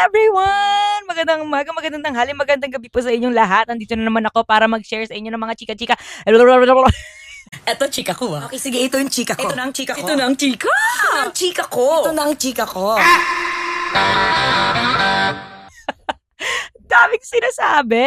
everyone! Magandang umaga, magandang tanghali, magandang gabi po sa inyong lahat. Nandito na naman ako para mag-share sa inyo ng mga chika-chika. Eto, chika ko ah. Okay, sige, ito yung chika ko. Ito na ang chika ko. Ito na ang chika. Ito na ang chika ko. Ito na ang chika ko. Daming sinasabi.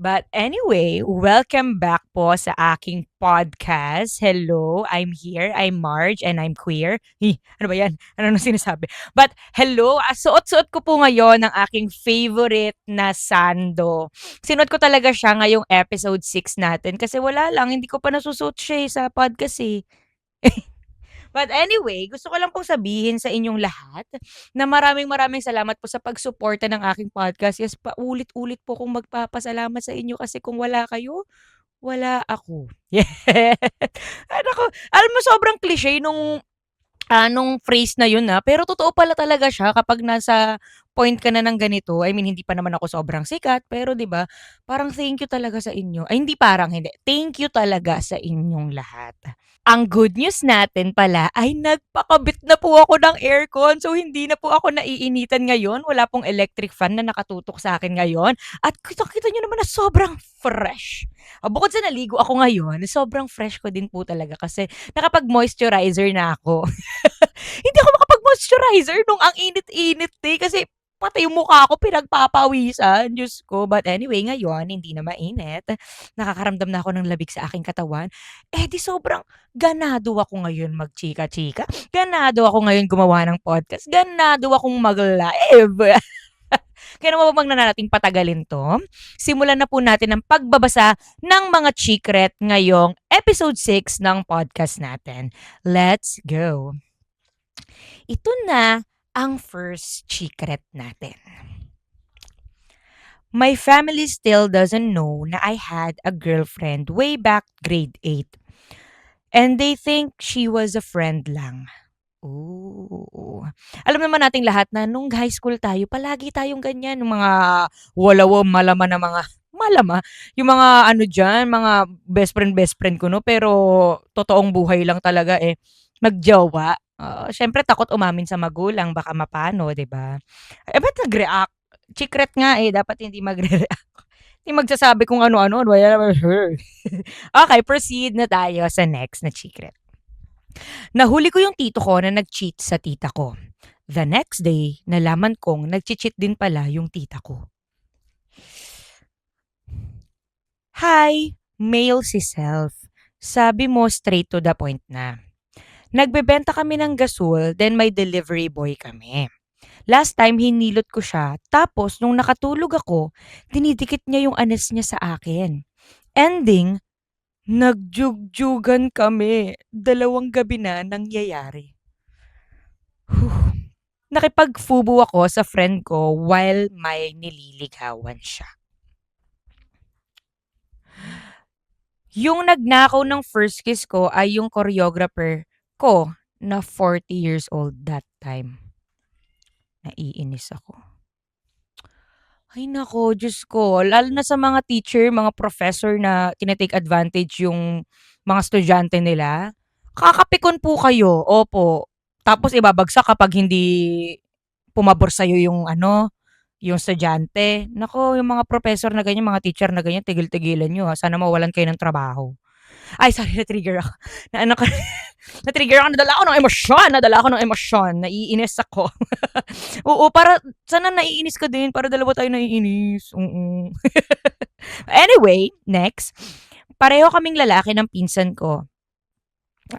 But anyway, welcome back po sa aking podcast. Hello, I'm here. I'm Marge and I'm queer. Ano ba yan? Ano nang sinasabi? But hello, suot-suot ko po ngayon ang aking favorite na sando. Sinuot ko talaga siya ngayong episode 6 natin kasi wala lang, hindi ko pa nasusuot siya sa podcast eh. But anyway, gusto ko lang pong sabihin sa inyong lahat na maraming salamat po sa pagsuporta ng aking podcast. Yes, paulit-ulit po kong magpapasalamat sa inyo kasi kung wala kayo, wala ako. Yes. Ay naku, alam mo sobrang cliche nung phrase na yun, pero totoo pala talaga siya kapag nasa point ka na ng ganito. I mean, hindi pa naman ako sobrang sikat, pero 'di ba, parang thank you talaga sa inyo. Ay hindi parang, hindi. Thank you talaga sa inyong lahat. Ang good news natin pala ay nagpakabit na po ako ng aircon. So, hindi na po ako naiinitan ngayon. Wala pong electric fan na nakatutok sa akin ngayon. At kitang-kita niyo naman na sobrang fresh. Bukod sa naligo ako ngayon, sobrang fresh ko din po talaga kasi nakapag-moisturizer na ako. Hindi ako makapag-moisturizer nung ang init-init kasi pati yung mukha ko pinagpapawisan, Diyos ko. But anyway, ngayon, hindi na mainit. Nakakaramdam na ako ng labig sa aking katawan. Di sobrang ganado ako ngayon magchika-chika. Ganado ako ngayon gumawa ng podcast. Ganado akong mag-live. Kaya naman wag na nating patagalin to. Simulan na po natin ang pagbabasa ng mga chikret ngayong episode 6 ng podcast natin. Let's go! Ito na ang first chikret natin. My family still doesn't know na I had a girlfriend way back grade 8. And they think she was a friend lang. Ooh. Alam naman nating lahat na nung high school tayo, palagi tayong ganyan, yung mga walawa malama na mga malama, yung mga ano diyan, mga best friend ko 'no, pero totoong buhay lang talaga magjowa. Siyempre takot umamin sa magulang baka mapano, 'di ba? Ba't nag-react? Secret nga dapat hindi magre-react. Hindi magsasabi kung ano-ano, Okay, proceed na tayo sa next na secret. Nahuli ko yung tito ko na nag-cheat sa tita ko. The next day, nalaman kong nag-cheat din pala yung tita ko. Hi, male si self. Sabi mo straight to the point na. Nagbebenta kami ng gasol, then may delivery boy kami. Last time, hinilot ko siya. Tapos, nung nakatulog ako, dinidikit niya yung anes niya sa akin. Ending, nagjugjugan kami. 2 gabi na nangyayari. Nakipag-fubu ako sa friend ko while may nililigawan siya. Yung nagnakaw ng first kiss ko ay yung choreographer ko na 40 years old that time. Naiinis ako. Ay nako, Diyos ko. Lalo na sa mga teacher, mga professor na tinetake advantage yung mga estudyante nila. Kakapikon po kayo, opo. Tapos ibabagsak kapag hindi pumabor sa'yo yung yung estudyante. Nako, yung mga professor na ganyan, mga teacher na ganyan, tigil-tigilan nyo ha. Sana mawalan kayo ng trabaho. Ay, sorry, na-trigger ako. Na ano ko, na-trigger ako, nadala ako ng emosyon, naiinis ako. Oo, para, sana naiinis ka din, para dalawa tayo naiinis. Oo. Anyway, next. Pareho kaming lalaki ng pinsan ko.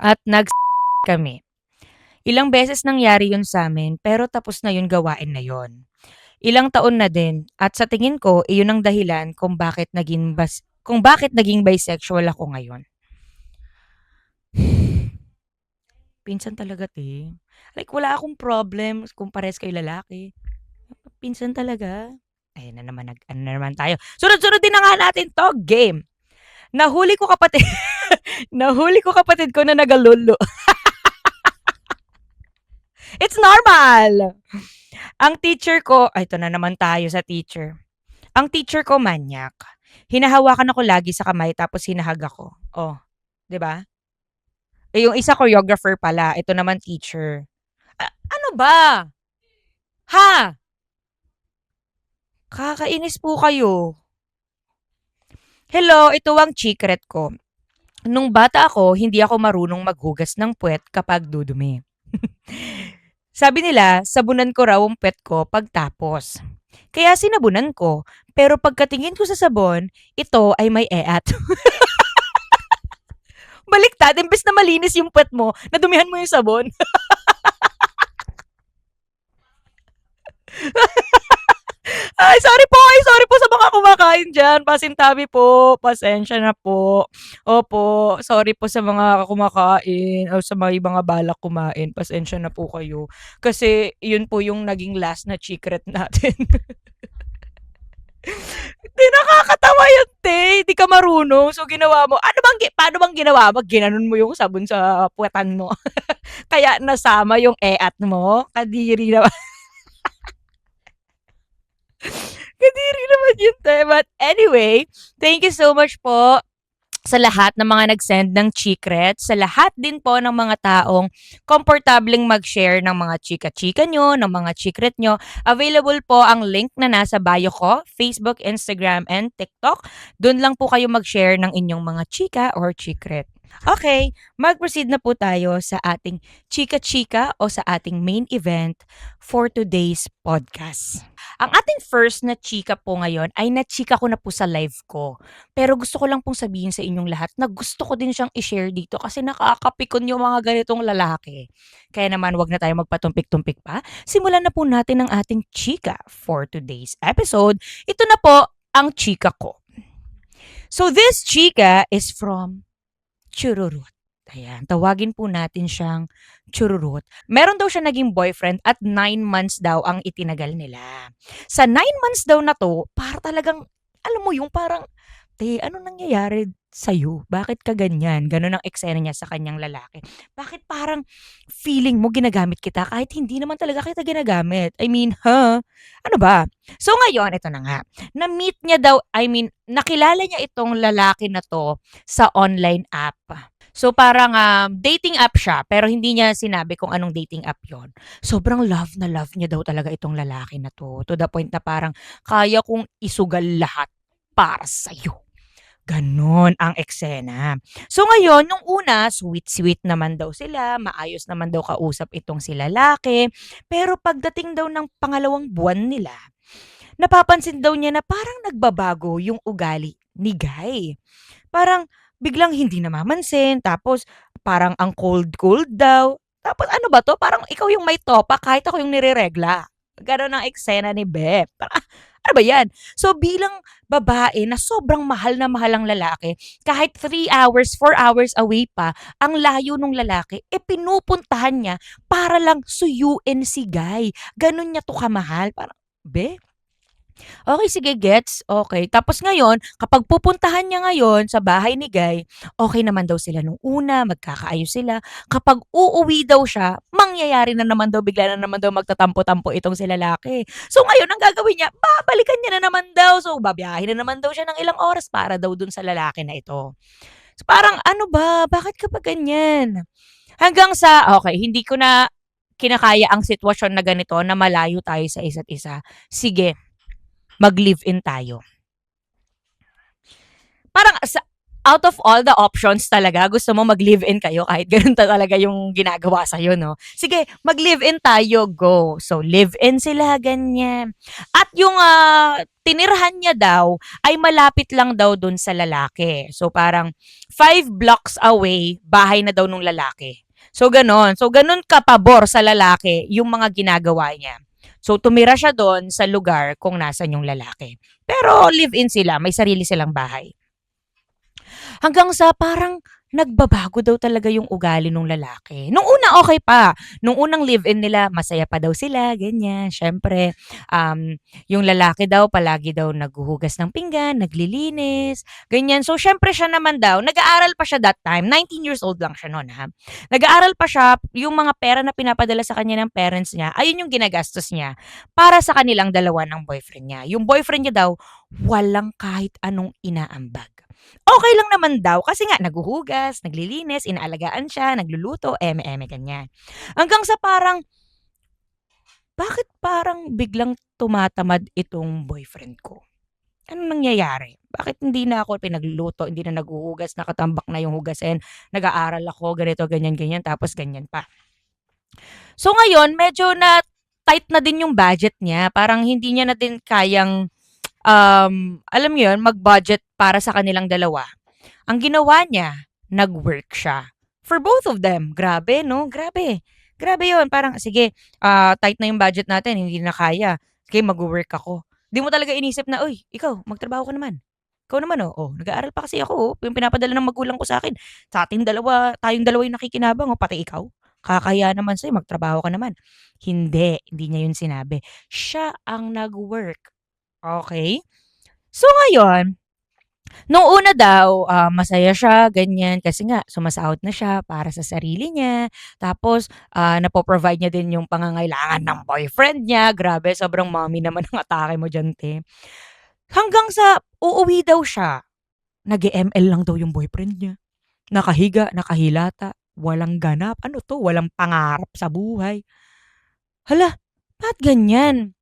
At kami. Ilang beses nangyari yun sa amin, pero tapos na yun gawain na yun. Ilang taon na din, at sa tingin ko, iyon ang dahilan kung bakit naging bisexual ako ngayon. Pinsan talaga, te. Like, wala akong problem kung pares kayo lalaki. Pinsan talaga. Ayan na naman, ano na naman tayo. Sunod-sunod din na nga natin to, game. Nahuli ko kapatid, nahuli ko kapatid ko na nagalulu. It's normal. Ang teacher ko, ito na naman tayo sa teacher. Ang teacher ko manyak. Hinahawakan ako lagi sa kamay tapos hinahag ako. Oh, 'di ba? Yung isa choreographer pala, ito naman teacher. Ano ba? Ha? Kakainis po kayo. Hello, ito ang secret ko. Nung bata ako, hindi ako marunong maghugas ng puwet kapag dudumi. Sabi nila, sabunan ko raw ang puwet ko pagtapos. Kaya sinabunan ko, pero pagkatingin ko sa sabon, ito ay may eat. Baliktad, imbes na malinis yung puwet mo, nadumihan mo yung sabon. Ay, sorry po sa mga kumakain diyan, pasintabi po, pasensya na po. Opo, sorry po sa mga kumakain o sa mga balak kumain, pasensya na po kayo. Kasi yun po yung naging last na secret natin. 'Di nakakatawa yun, te, hindi ka marunong, so ginawa mo ano bang paano bang ginawa mo, ginanon mo yung sabon sa puwetan mo, kaya nasama yung eat mo? Kadiri naman. Kadiri naman yun, te. But anyway, thank you so much po sa lahat ng mga nag-send ng secret, sa lahat din po ng mga taong komportableng mag-share ng mga chika-chika nyo, ng mga secret nyo. Available po ang link na nasa bio ko, Facebook, Instagram, and TikTok. Doon lang po kayo mag-share ng inyong mga chika or secret. Okay, mag-proceed na po tayo sa ating chika-chika o sa ating main event for today's podcast. Ang ating first na chika po ngayon ay na-chika ko na po sa live ko. Pero gusto ko lang pong sabihin sa inyong lahat na gusto ko din siyang i-share dito kasi nakakapikon yung mga ganitong lalaki. Kaya naman wag na tayo magpatumpik-tumpik pa. Simulan na po natin ang ating chika for today's episode. Ito na po ang chika ko. So this chika is from Chururut. Ayan, tawagin po natin siyang Chururut. Meron daw siya naging boyfriend at 9 months daw ang itinagal nila. Sa 9 months daw na 'to, para talagang alam mo yung parang, "Te, ano nangyayari sa'yo? Bakit ka ganyan?" Gano'n ang eksena niya sa kanyang lalaki. "Bakit parang feeling mo ginagamit kita kahit hindi naman talaga kita ginagamit? I mean, Ano ba?" So ngayon, ito na nga, na-meet niya daw nakilala niya itong lalaki na 'to sa online app. So parang, dating app siya pero hindi niya sinabi kung anong dating app yon. Sobrang love na love niya daw talaga itong lalaki na 'to the point na parang, "Kaya kong isugal lahat para sa'yo." Gano'n ang eksena. So ngayon, nung una, sweet-sweet naman daw sila, maayos naman daw kausap itong si lalaki. Pero pagdating daw ng pangalawang buwan nila, napapansin daw niya na parang nagbabago yung ugali ni Guy. Parang biglang hindi namamansin, tapos parang ang cold-cold daw. Tapos ano ba 'to, parang ikaw yung may topa kahit ako yung nireregla. Gano'n ang eksena ni Beth. Parang, ano ba 'yan? So bilang babae na sobrang mahal na mahal ang lalaki, kahit 3 hours, 4 hours away pa ang layo nung lalaki, pinupuntahan niya para lang suyuin si Guy. Gano'n niya 'to kamahal. Parang, "Be, okey, sige, gets, okey." Tapos ngayon, kapag pupuntahan niya ngayon sa bahay ni Guy, okey naman daw sila nung una, magkakaayos sila. Kapag uuwi daw siya, mangyayari na naman daw, bigla na naman daw magtatampo-tampo itong si lalaki. So ngayon ang gagawin niya, babalikan niya na naman daw. So babiyahe na naman daw siya ng ilang oras para daw dun sa lalaki na ito. So parang, "Ano ba, bakit ka ba ganyan?" Hanggang sa okey, hindi ko na kinakaya ang sitwasyon na ganito na malayo tayo sa isa't isa. Sige, mag-live-in tayo. Parang out of all the options talaga gusto mo mag-live-in kayo kahit gano'n talaga yung ginagawa sa'yo 'no. Sige, mag-live-in tayo, go. So live-in sila, ganyan. At yung, tinirhan niya daw ay malapit lang daw dun sa lalaki. So parang 5 blocks away, bahay na daw nung lalaki. So gano'n. So gano'n kapabor sa lalaki yung mga ginagawa niya. So tumira siya dun sa lugar kung nasaan yung lalaki. Pero live-in sila, may sarili silang bahay. Hanggang sa parang nagbabago daw talaga yung ugali nung lalaki. Nung una okey pa, nung unang live-in nila masaya pa daw sila, ganyan. Siyempre, yung lalaki daw palagi daw naghuhugas ng pinggan, naglilinis, ganyan. So siyempre siya naman daw, nag-aaral pa siya that time, 19 years old lang siya nun, ha. Nag-aaral pa siya, yung mga pera na pinapadala sa kanya ng parents niya, ayun yung ginagastos niya para sa kanilang dalawa ng boyfriend niya. Yung boyfriend niya daw, walang kahit anong inaambag. Okey lang naman daw kasi nga naghuhugas, naglilinis, inaalagaan siya, nagluluto, eme-eme, ganyan. Hanggang sa parang, bakit parang biglang tumatamad itong boyfriend ko. Anong nangyayari? Bakit hindi na ako pinagluluto, hindi na naghuhugas, nakatambak na yung hugasin, nag-aaral ako, ganito, ganyan, ganyan, tapos ganyan pa. So ngayon, medyo na tight na din yung budget niya. Parang hindi niya na din kayang, alam mo yun, mag-budget para sa kanilang dalawa. Ang ginawa niya, nag-work siya. For both of them. Grabe, no? Grabe. Grabe yun. Parang, sige, tight na yung budget natin, hindi na kaya. Sige, mag-work ako. Di mo talaga inisip na, uy, ikaw, magtrabaho ka naman. Ikaw naman, oh. Nag-aaral pa kasi ako, oh. Yung pinapadala ng magulang ko sa akin. Sa ating dalawa, tayong dalawa yung nakikinabang, oh. Pati ikaw. Kakahiya naman sa'yo, magtrabaho ka naman. Hindi niya yun sinabi. Siya ang nag-work. Okay? So ngayon, nung una daw, masaya siya, ganyan, kasi nga sumasahod na siya para sa sarili niya. Tapos, napo-provide niya din yung pangangailangan ng boyfriend niya. Grabe, sobrang mommy naman ang atake mo diyan, te. Hanggang sa uuwi daw siya, nag-e-ML lang daw yung boyfriend niya. Nakahiga, nakahilata, walang ganap. Ano 'to, walang pangarap sa buhay. Hala, ba't ganyan?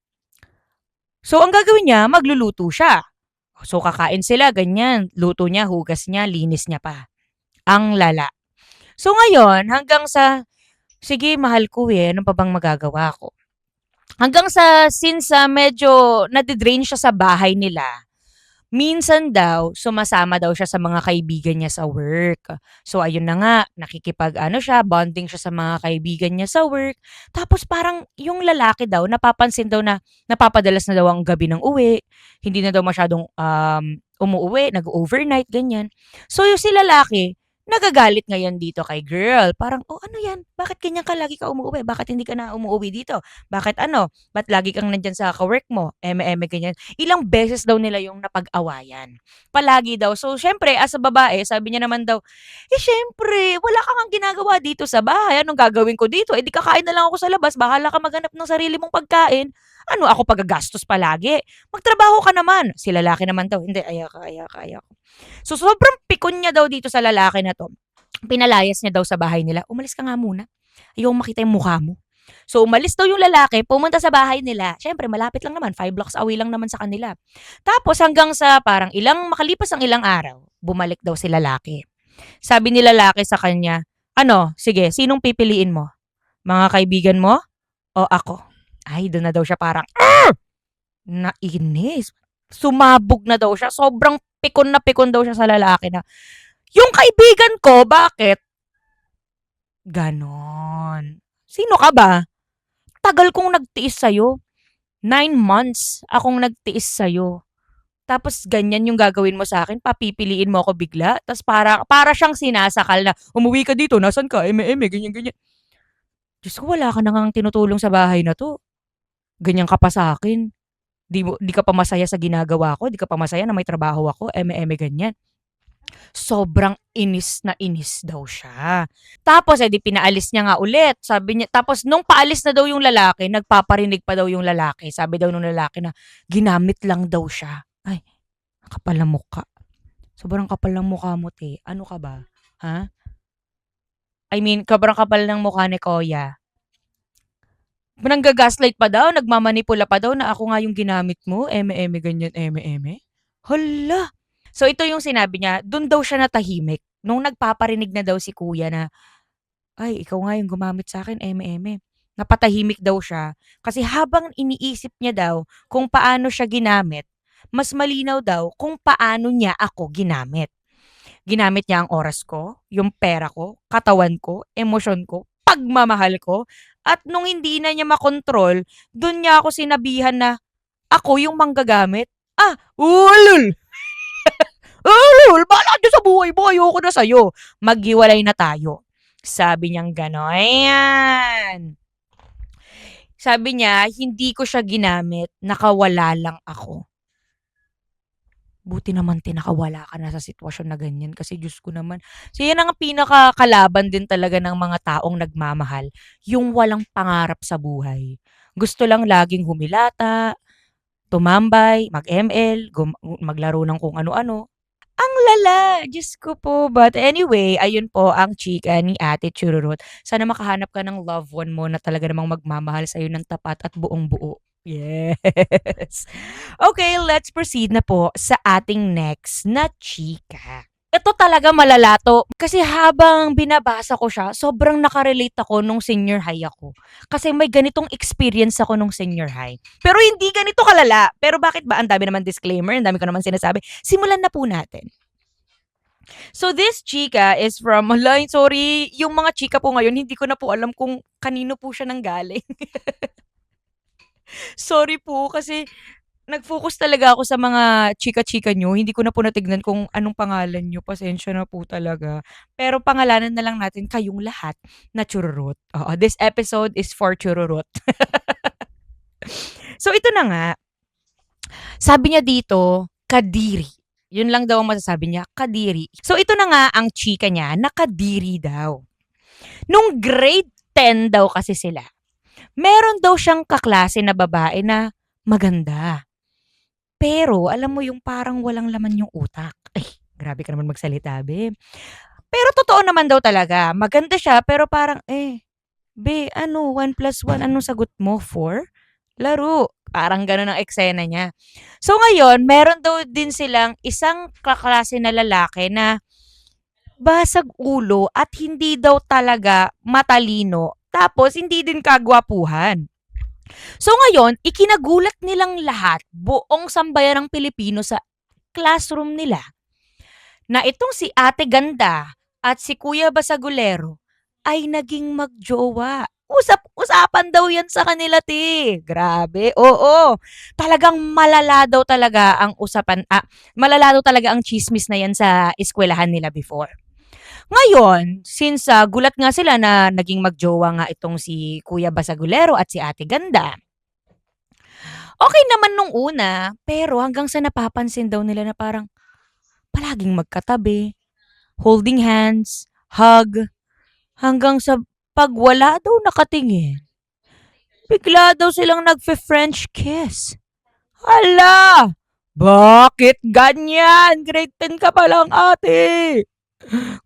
So, ang gagawin niya, magluluto siya. So, kakain sila, ganyan. Luto niya, hugas niya, linis niya pa. Ang lala. So, ngayon, hanggang sa, sige, mahal ko eh, ano pa bang magagawa ko? Hanggang sa, since medyo nadidrain siya sa bahay nila, minsan daw, sumasama daw siya sa mga kaibigan niya sa work. So, ayun na nga, nakikipag-ano siya, bonding siya sa mga kaibigan niya sa work. Tapos parang yung lalaki daw, napapansin daw na napapadalas na daw ang gabi ng uwi. Hindi na daw masyadong umuuwi, nag-overnight, ganyan. So, yung si lalaki, nagagalit ngayon dito kay girl. Parang, oh ano yan? Bakit ganyan ka lagi ka umuuwi? Bakit hindi ka na umuuwi dito? Bakit ano? Ba't lagi kang nandyan sa ka-work mo? Eme-eme, ganyan. Ilang beses daw nila yung napag-awayan. Palagi daw. So, syempre, as a babae, sabi niya naman daw, syempre, wala ka ngang ginagawa dito sa bahay. Anong gagawin ko dito? Eh, di kakain na lang ako sa labas. Bahala ka maghanap ng sarili mong pagkain. Ano, ako pagagastos palagi? Magtrabaho ka naman. Si lalaki naman daw, hindi, ayaka. So, sobrang pikon niya daw dito sa lalaki na 'to. Pinalayas niya daw sa bahay nila, "Umalis ka nga muna, ayokong makita yung mukha mo." So, umalis daw yung lalaki, pumunta sa bahay nila. Siyempre malapit lang naman, 5 blocks away lang naman sa kanila. Tapos hanggang sa parang makalipas ang ilang araw, bumalik daw si lalaki. Sabi ni lalaki sa kanya, "Ano, sige, sinong pipiliin mo? Mga kaibigan mo o ako?" Ay, dun na daw siya parang, nainis. Sumabog na daw siya. Sobrang pikon na pikon daw siya sa lalaki na, yung kaibigan ko, bakit? Ganon. Sino ka ba? Tagal kong nagtiis sa'yo. 9 months akong nagtiis sa'yo. Tapos ganyan yung gagawin mo sa akin, papipiliin mo ako bigla. Tapos para siyang sinasakal na, umuwi ka dito, nasan ka? Eme-eme, ganyan-ganyan. Diyos ko, wala ka na ngang tinutulong sa bahay na to. Ganyan ka pa sa akin. Di ka pa masaya sa ginagawa ko, di ka pa masaya na may trabaho ako, eme-eme, ganyan. Sobrang inis na inis daw siya. Tapos, edi pinaalis niya nga ulit. Sabi niya, tapos nung paalis na daw yung lalaki, nagpaparinig pa daw yung lalaki. Sabi daw nung lalaki na, ginamit lang daw siya. Ay, kapal ng mukha. Sobrang kapal ng mukha mo, te. Ano ka ba? Ha? I mean, sobrang kapal ng mukha ni Kuya. Nangga-gaslight pa daw, nagmamanipula pa daw na ako nga yung ginamit mo, eme-eme, ganyan, eme-eme. Hala! So, ito yung sinabi niya, dun daw siya natahimik. Nung nagpaparinig na daw si kuya na, ay, ikaw nga yung gumamit sa akin, eme-eme. Napatahimik daw siya. Kasi habang iniisip niya daw kung paano siya ginamit, mas malinaw daw kung paano niya ako ginamit. Ginamit niya ang oras ko, yung pera ko, katawan ko, emosyon ko, pagmamahal ko. At nung hindi na niya makontrol, dun niya ako sinabihan na ako yung manggagamit. Ulul! Ulul! Bahala ka sa buhay mo, ayoko na sa'yo. Maghiwalay na tayo. Sabi niyang gano'n. Ayan. Sabi niya, hindi ko siya ginamit, nakawala lang ako. Buti naman nakawala ka na sa sitwasyon na ganyan kasi Diyos ko naman. So yan ang pinakakalaban din talaga ng mga taong nagmamahal, yung walang pangarap sa buhay. Gusto lang laging humilata, tumambay, mag-ML, maglaro ng kung ano-ano. Ang lala, Diyos ko po. But anyway, ayun po ang chika ni Ate Chururut. Sana makahanap ka ng loved one mo na talaga namang magmamahal sa'yo ng tapat at buong-buo. Yes. Okay, let's proceed na po sa ating next na chika. Ito talaga malala 'to, kasi habang binabasa ko siya, sobrang naka-relate ako nung senior high ako. Kasi may ganitong experience ako nung senior high. Pero hindi ganito kalala. Pero bakit ba? Ang dami naman disclaimer, ang dami ko naman sinasabi. Simulan na po natin. So this chika is from, hala, sorry, yung mga chika po ngayon, hindi ko na po alam kung kanino po siya nanggaling. Sorry po kasi nag-focus talaga ako sa mga chika-chika niyo, hindi ko na po natignan kung anong pangalan niyo, pasensya na po talaga. Pero pangalanan na lang natin kayong lahat na Chururut. Oo, this episode is for Chururut. So ito na nga, sabi niya dito, Kadiri. Yun lang daw ang masasabi niya, Kadiri. So ito na nga ang chika niya na Kadiri daw. Nung grade 10 daw kasi sila, meron daw siyang kaklase na babae na maganda. Pero alam mo yung parang walang laman yung utak. Ay, grabe ka naman magsalita, be. Pero totoo naman daw talaga, maganda siya pero parang, be, ano, 1+1, anong sagot mo? 4? Laro. Parang gano'n ang eksena niya. So ngayon, meron daw din silang isang kaklase na lalaki na basag ulo at hindi daw talaga matalino. Tapos hindi din kagwapuhan. So ngayon, ikinagulat nilang lahat, buong sambayanang Pilipino sa classroom nila, na itong si Ate Ganda at si Kuya Basagulero ay naging magjowa. Usap-usapan daw yan sa kanila, te. Grabe, oo. Talagang malala daw talaga ang usapan, malala daw talaga ang chismis na yan sa eskwelahan nila before. Ngayon, since gulat nga sila na naging magjowa nga itong si Kuya Basagulero at si Ate Ganda, okay naman nung una, pero hanggang sa napapansin daw nila na parang palaging magkatabi, holding hands, hug, hanggang sa 'pag wala daw nakatingin, bigla daw silang nagfe-French kiss. Hala! Bakit ganyan? Grade 10 ka pa lang, ate.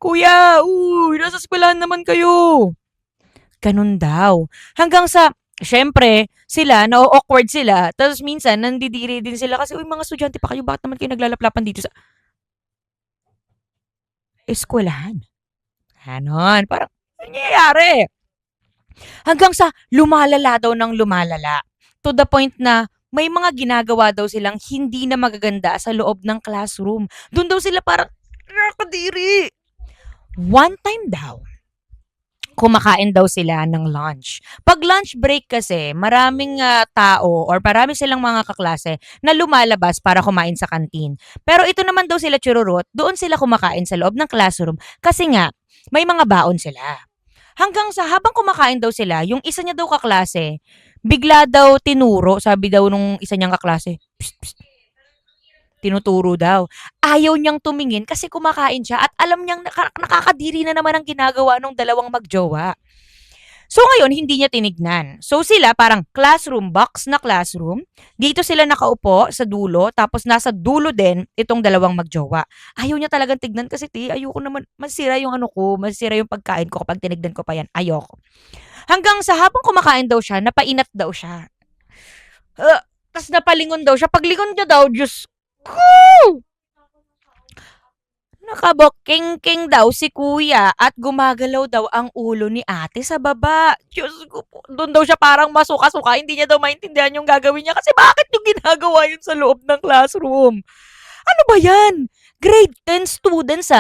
Kuya, uy, nasa eskwelahan naman kayo. Ganun daw. Hanggang sa, syempre, sila, na-awkward sila. Tapos minsan, nandidiri din sila kasi, uy, mga estudyante pa kayo, bakit naman kayo naglalaplapan dito sa eskwelahan? Ganon. Parang, ano nangyayari? Hanggang sa lumalala daw ng lumalala. To the point na may mga ginagawa daw silang hindi na magaganda sa loob ng classroom. Doon daw sila parang, nakakadiri. One time daw, kumakain daw sila ng lunch. 'Pag lunch break kasi, maraming tao or marami silang mga kaklase na lumalabas para kumain sa kantin. Pero ito naman daw sila Chururut, doon sila kumakain sa loob ng classroom kasi nga may mga baon sila. Hanggang sa habang kumakain daw sila, yung isa niya daw kaklase, bigla daw tinuro, sabi daw nung isa niyang kaklase, "Psst, psst," tinuturo daw. Ayaw niyang tumingin kasi kumakain siya at alam niyang nakakadiri na naman ang ginagawa nung dalawang magjowa. So ngayon, hindi niya tinignan. So sila parang classroom, box na classroom. Dito sila nakaupo sa dulo, tapos nasa dulo din itong dalawang magjowa. Ayaw niya talagang tignan kasi, ayoko naman, masira yung ano ko, masira yung pagkain ko kapag tinignan ko pa yan. Ayoko. Hanggang sa habang kumakain daw siya, napainat daw siya. Tapos napalingon daw siya. Paglingon niya daw, Diyos ko! Nakabokking-king daw si kuya at gumagalaw daw ang ulo ni ate sa baba. Diyos ko po. Doon daw siya parang masuka-suka. Hindi niya daw maintindihan yung gagawin niya kasi bakit yung ginagawa yun sa loob ng classroom? Ano ba yan? Grade 10 students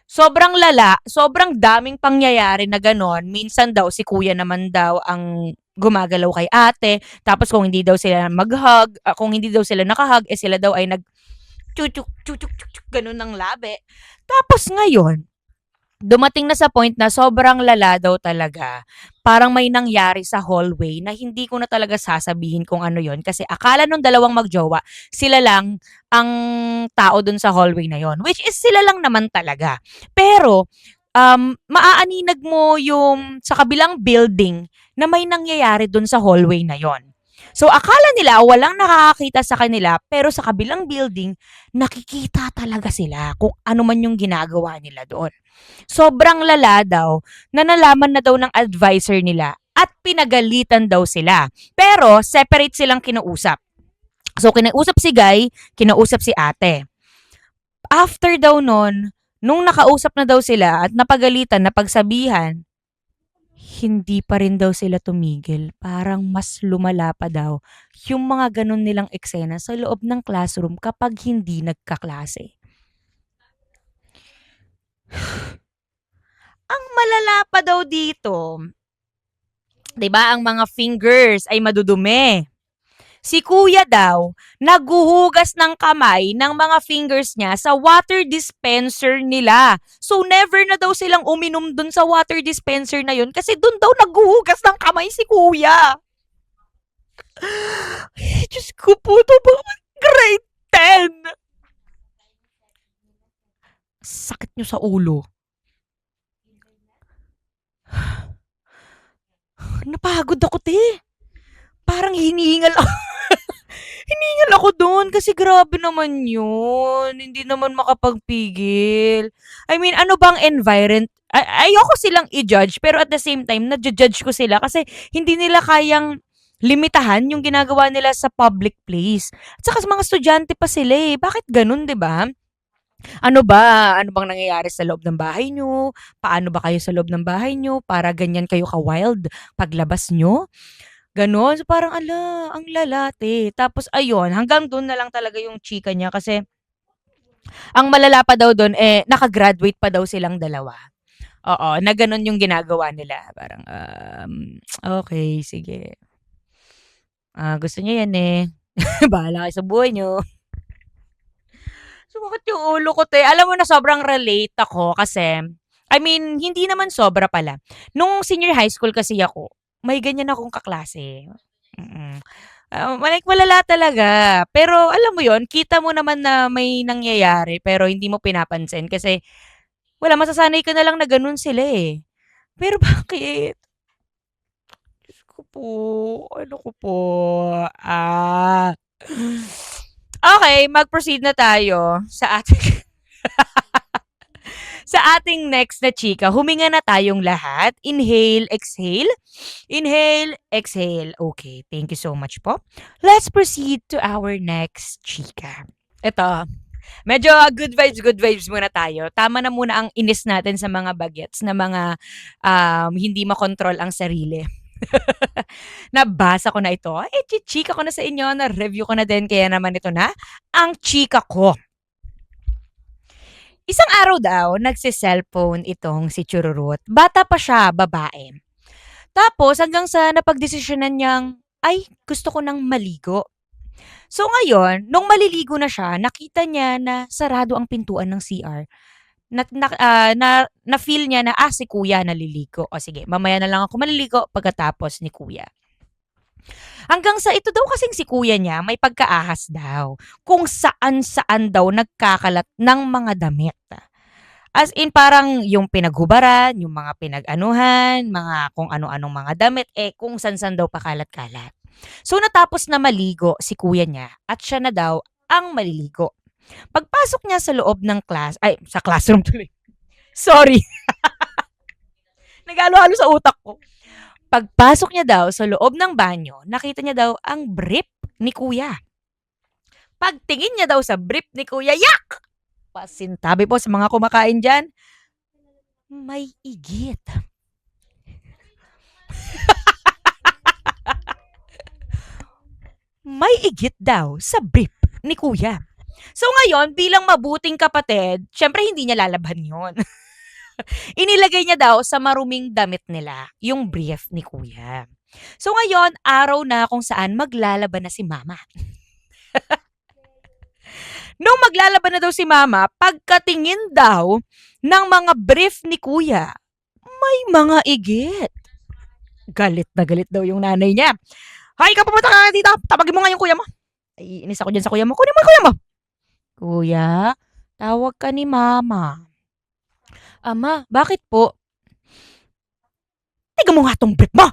Sobrang lala, sobrang daming pangyayari na ganon. Minsan daw si kuya naman daw ang gumagalaw kay ate. Tapos kung hindi daw sila mag-hug, kung hindi daw sila nakahug, sila daw ay chuchuk, chuchuk, chuchuk, ganun ng labi. Tapos ngayon, dumating na sa point na sobrang lala daw talaga. Parang may nangyari sa hallway na hindi ko na talaga sasabihin kung ano yon kasi akala nung dalawang magjowa, sila lang ang tao dun sa hallway na yon. Which is sila lang naman talaga. Pero, maaaninag mo yung sa kabilang building na may nangyayari dun sa hallway na yon. So, akala nila walang nakakakita sa kanila, pero sa kabilang building, nakikita talaga sila kung ano man yung ginagawa nila doon. Sobrang lala daw na nalaman na daw ng advisor nila at pinagalitan daw sila. Pero, separate silang kinausap. So, kinausap si Guy, kinausap si ate. After daw nun, nung nakausap na daw sila at napagalitan, napagsabihan, hindi pa rin daw sila tumigil. Parang mas lumala pa daw yung mga ganun nilang eksena sa loob ng classroom kapag hindi nagkaklase. Ang malala pa daw dito, 'di ba, ang mga fingers ay madudumi. Si kuya daw, naghuhugas ng kamay ng mga fingers niya sa water dispenser nila. So, never na daw silang uminom dun sa water dispenser na yun kasi dun daw naghuhugas ng kamay si kuya. Ay, Diyos ko po, ito ba grade 10? Sakit nyo sa ulo. Napagod ako, te. Parang hinihingal ako. Hiningal ako doon kasi grabe naman yun. Hindi naman makapagpigil. I mean, ano bang environment? Ayoko silang i-judge pero at the same time, na-judge ko sila kasi hindi nila kayang limitahan yung ginagawa nila sa public place. At saka sa mga estudyante pa sila eh. Bakit ganun, di ba? Ano ba? Ano bang nangyayari sa loob ng bahay nyo? Paano ba kayo sa loob ng bahay nyo? Para ganyan kayo ka-wild paglabas nyo? Gano'n. So, parang, ang lalate. Tapos ayun, hanggang dun na lang talaga yung chika niya kasi ang malala pa daw dun, naka-graduate pa daw silang dalawa. Oo, na gano'n yung ginagawa nila. Parang, okey, sige. Gusto niyo 'yan, eh. Bahala kayo sa buhay niyo. Sumakit yung ulo ko, te. Alam mo na sobrang relate ako kasi, I mean, hindi naman sobra pala. Nung senior high school kasi ako, may ganyan akong kaklase. Mm. Like malala talaga. Pero alam mo yon kita mo naman na may nangyayari pero hindi mo pinapansin kasi wala, masasanay ka na lang na gano'n sila, eh. Pero bakit? Diyos ko po, ano ko po, ah. Okay, mag-proceed na tayo sa ating sa ating next na chika. Huminga na tayong lahat. Inhale, exhale. Inhale, exhale. Okay, thank you so much po. Let's proceed to our next chika. Ito, medyo good vibes muna tayo. Tama na muna ang inis natin sa mga bagets na mga hindi makontrol ang sarili. Nabasa ko na ito. Chika ko na sa inyo. Na-review ko na din. Kaya naman ito na ang chika ko. Isang araw daw, nagsi-cellphone itong si Chururut. Bata pa siya, babae. Tapos hanggang sa napagdesisyonan niyang, ay, gusto ko nang maligo. So ngayon, nung maliligo na siya, nakita niya na sarado ang pintuan ng CR. Na-feel niya na, si kuya naliligo. O sige, mamaya na lang ako maliligo pagkatapos ni kuya. Hanggang sa ito daw kasing si kuya niya, may pagkaahas daw. Kung saan-saan daw nagkakalat ng mga damit. As in parang yung pinaghubaran, yung mga pinag-anuhan, mga kung ano-anong mga damit, kung san-san daw pakalat-kalat. So natapos na maligo si kuya niya at siya na daw ang maliligo. Pagpasok niya sa loob ng sa classroom tuloy. Sorry, nag-halo-halo sa utak ko. Pagpasok niya daw sa loob ng banyo, nakita niya daw ang brief ni kuya. Pagtingin niya daw sa brief ni kuya, yak! Pasintabi po sa mga kumakain dyan, may igit. May igit daw sa brief ni kuya. So ngayon, bilang mabuting kapatid, syempre hindi niya lalaban yon. Inilagay niya daw sa maruming damit nila, yung brief ni kuya. So ngayon, araw na kung saan maglalaban na si mama. Nung maglalaban na daw si mama, pagkatingin daw ng mga brief ni kuya, may mga igit. Galit na galit daw yung nanay niya. Hay, ka pumunta ka dito. Tawagin mo nga yung kuya mo. Ay, inis ako dyan sa kuya mo. Kunin mo yung kuya mo. Kuya, tawag ka ni mama. Ama, bakit po? Tingnan mo nga tong brief mo.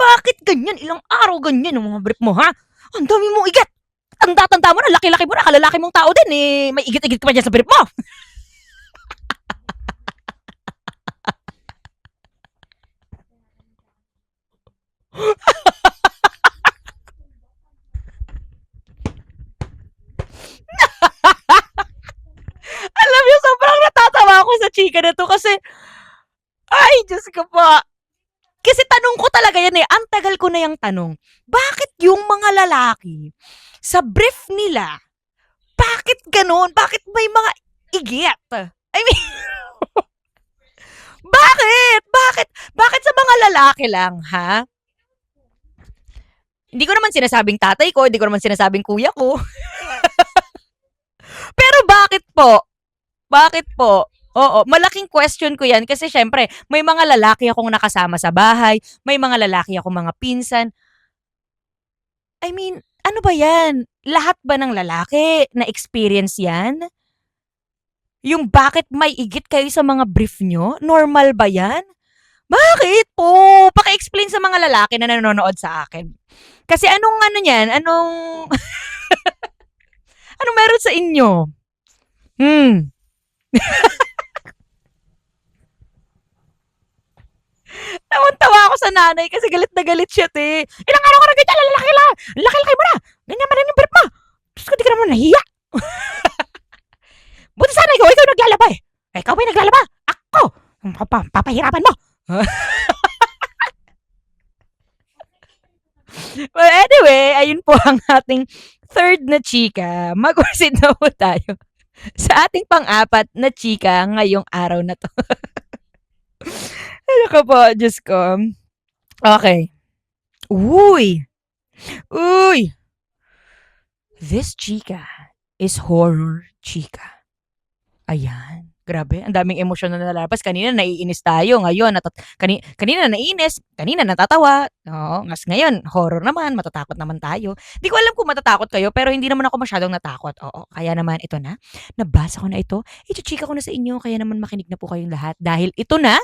Bakit ganyan? Ilang araw ganyan ang mga brief mo, ha? Ang dami mong igat. Tanda-tanda mo na, laki-laki mo na, kalalaki mong tao din, eh. May igit-igit ka pa dyan sa brief mo. Alam niyo, sobrang natatawa ako sa chika na to kasi, ay, Diyos ko po. Kasi tanong ko talaga yan eh. Ang tagal ko na yung tanong. Bakit yung mga lalaki, sa brief nila, bakit ganun? Bakit may mga igit? I mean, bakit? Bakit? Bakit sa mga lalaki lang, ha? Hindi ko naman sinasabing tatay ko, hindi ko naman sinasabing kuya ko. Pero bakit po? Bakit po? Oo, malaking question ko yan kasi syempre, may mga lalaki akong nakasama sa bahay, may mga lalaki akong mga pinsan. I mean, ano ba yan? Lahat ba ng lalaki na experience yan? Yung bakit may igit kayo sa mga brief nyo? Normal ba yan? Bakit po? Paki-explain sa mga lalaki na nanonood sa akin. Kasi anong ano niyan? Anong meron sa inyo? Hmm. Tawan-tawa ako sa nanay kasi galit na galit siya, te. Ilang araw ka na ganyan, lalaki lang. Laki-laki mo na. Ganyan man yung brief mo. Diyos ko, di ka naman nahiya. Buti sana ikaw naglalaba eh. Ikaw ba yung naglalaba? Ako! Papahirapan mo. Well, anyway, ayun po ang ating third na chika. Mag-proceed na po tayo sa ating pang-apat na chika ngayong araw na to. Ano ka po, Diyos ko. Okay. Uy! Uy! This chika is horror chika. Ayan. Grabe, ang daming emosyon na nalalabas. Kanina naiinis tayo, ngayon kanina naiinis, kanina natatawa. Oo, ngayon horror naman, matatakot naman tayo. Di ko alam kung matatakot kayo, pero hindi naman ako masyadong natakot. Oo, kaya naman ito na. Nabasa ko na ito. Ichi-chika ko na sa inyo, kaya naman makinig na po kayong lahat dahil ito na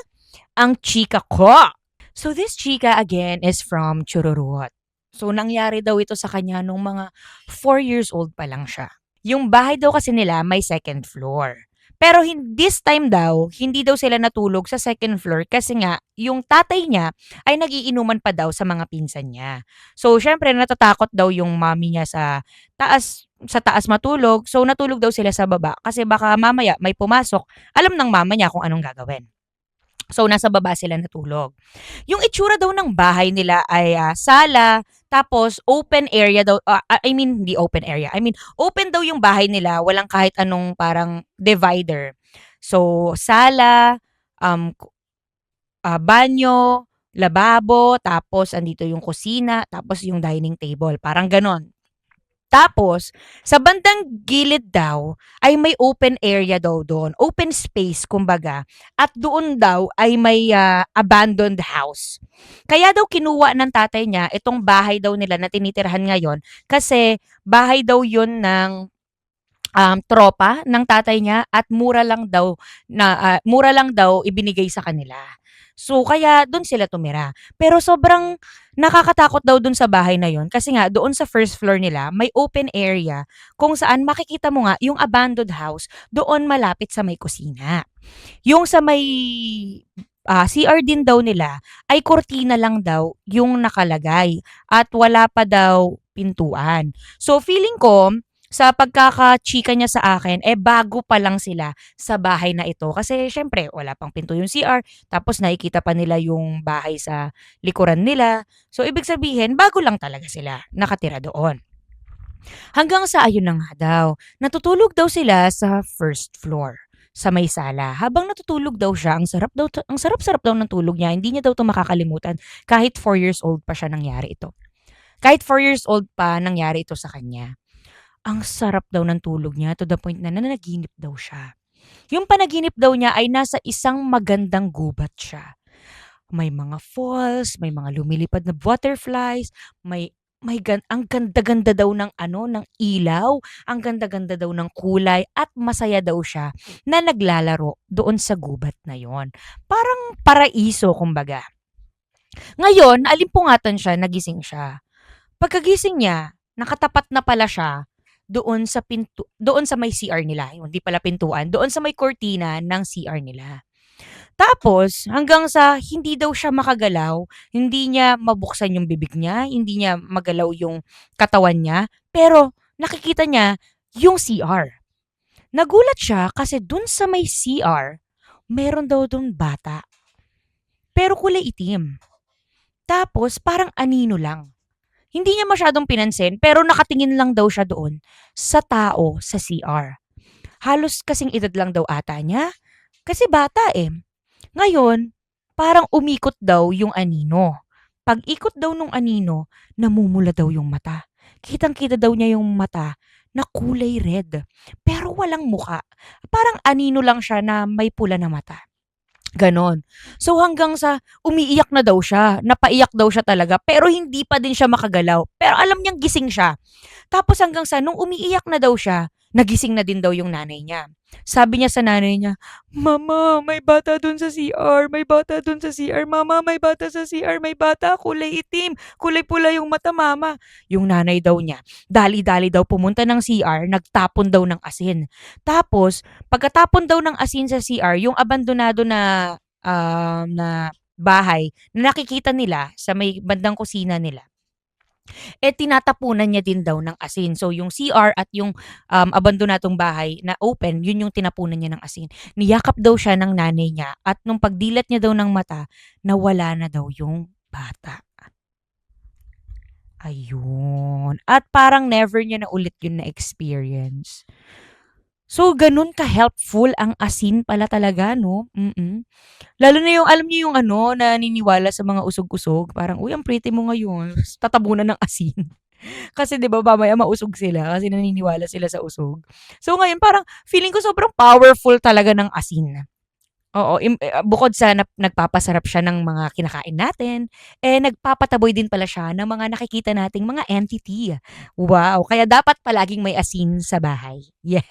ang chika ko. So this chika again is from Chururut. So nangyari daw ito sa kanya nung mga 4 years old pa lang siya. Yung bahay daw kasi nila may second floor. Pero this time daw, hindi daw sila natulog sa second floor kasi nga, yung tatay niya ay nagiinuman pa daw sa mga pinsan niya. So, syempre, natatakot daw yung mommy niya sa taas matulog. So, natulog daw sila sa baba kasi baka mamaya may pumasok. Alam ng mama niya kung anong gagawin. So, nasa baba sila natulog. Yung itsura daw ng bahay nila ay sala, tapos open area daw, I mean, hindi open area. I mean, open daw yung bahay nila, walang kahit anong parang divider. So, sala, banyo, lababo, tapos andito yung kusina, tapos yung dining table. Parang ganon. Tapos, sa bandang gilid daw ay may open area daw doon, open space kumbaga, at doon daw ay may abandoned house. Kaya daw kinuha ng tatay niya itong bahay daw nila na tinitirhan ngayon kasi bahay daw yun ng tropa ng tatay niya at mura lang daw ibinigay sa kanila. So, kaya do'n sila tumira. Pero sobrang nakakatakot daw do'n sa bahay na 'yon kasi nga doon sa first floor nila may open area kung saan makikita mo nga yung abandoned house doon malapit sa may kusina. Yung sa may, CR din daw nila ay kurtina lang daw yung nakalagay at wala pa daw pintuan. So, feeling ko sa pagkakachika niya sa akin, eh, bago pa lang sila sa bahay na ito. Kasi siyempre wala pang pinto yung CR, tapos nakikita pa nila yung bahay sa likuran nila. So, ibig sabihin bago lang talaga sila nakatira doon. Hanggang sa ayun na nga daw, natutulog daw sila sa first floor, sa may sala. Habang natutulog daw siya, ang sarap-sarap daw ng tulog niya. Hindi niya daw 'to makakalimutan kahit 4 years old pa siya nangyari ito. Kahit 4 years old pa nangyari ito sa kanya. Ang sarap daw ng tulog niya to the point na nananaginip daw siya. Yung panaginip daw niya ay nasa isang magandang gubat siya. May mga falls, may mga lumilipad na butterflies, ang ganda-ganda daw ng ng ilaw, ang ganda-ganda daw ng kulay at masaya daw siya na naglalaro doon sa gubat na yon. Parang paraiso kumbaga. Ngayon, naalimpungatan siya, nagising siya. Pagkagising niya, nakatapat na pala siya doon sa may CR nila, hindi pala pintuan, doon sa may kurtina ng CR nila. Tapos hanggang sa hindi daw siya makagalaw, hindi niya mabuksan yung bibig niya, hindi niya magalaw yung katawan niya, pero nakikita niya yung CR. Nagulat siya kasi dun sa may CR, meron daw dun bata, pero kulay itim. Tapos parang anino lang. Hindi niya masyadong pinansin pero nakatingin lang daw siya doon sa tao sa CR. Halos kasing edad lang daw ata niya kasi bata eh. Ngayon, parang umikot daw yung anino. Pag-ikot daw nung anino, namumula daw yung mata. Kitang-kita daw niya yung mata na kulay red. Pero walang muka. Parang anino lang siya na may pula na mata. Ganon. So hanggang sa umiiyak na daw siya, napaiyak daw siya talaga, pero hindi pa din siya makagalaw. Pero alam niyang gising siya. Tapos hanggang sa nung umiiyak na daw siya, nagising na din daw yung nanay niya. Sabi niya sa nanay niya, "Mama, may bata dun sa CR, may bata dun sa CR, mama, may bata sa CR, may bata, kulay itim, kulay pula yung mata, mama." Yung nanay daw niya, dali-dali daw pumunta ng CR, nagtapon daw ng asin. Tapos, pagkatapon daw ng asin sa CR, yung abandonado na bahay na nakikita nila sa may bandang kusina nila, tinatapunan niya din daw ng asin. So, yung CR at yung abandonadong bahay na open, yun yung tinapunan niya ng asin. Niyakap daw siya ng nanay niya at nung pagdilat niya daw ng mata, nawala na daw yung bata. Ayun. At parang never niya na ulit yun na-experience. So, ganun ka-helpful ang asin pala talaga, no? Lalo na yung, alam niyo yung ano, naniniwala sa mga usog-usog. Parang, uy, ang pretty mo ngayon. Tatabunan ng asin. Kasi 'di ba mamaya mausog sila kasi naniniwala sila sa usog. So ngayon parang feeling ko sobrang powerful talaga ng asin. Oo, bukod sa nagpapasarap siya ng mga kinakain natin, nagpapataboy din pala siya ng mga nakikita nating mga entity. Wow, kaya dapat palaging may asin sa bahay. Yes.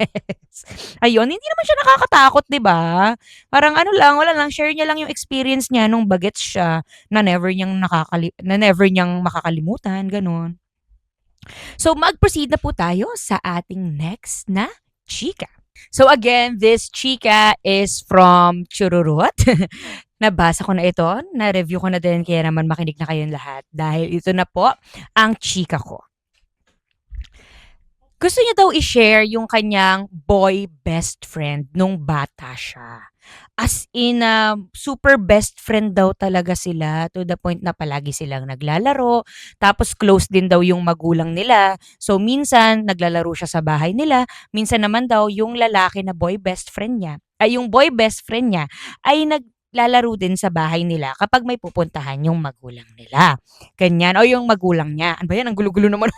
Ayun, hindi naman siya nakakatakot, 'di ba? Parang ano lang, wala lang, share niya lang yung experience niya nung bagets siya na never niyang makakalimutan, gano'n. So mag-proceed na po tayo sa ating next na chika. So again, this chika is from Chururut. Nabasa ko na ito, na-review ko na din kaya naman makinig na kayong lahat dahil ito na po ang chika ko. Gusto niya daw i-share yung kanyang boy best friend nung bata siya. As in, super best friend daw talaga sila to the point na palagi silang naglalaro. Tapos close din daw yung magulang nila. So minsan naglalaro siya sa bahay nila. Minsan naman daw yung lalaki na boy best friend niya, ay yung boy best friend niya ay naglalaro din sa bahay nila kapag may pupuntahan yung magulang nila. Ganyan. O yung magulang niya. Ano ba yan? Ang gulo-gulo naman.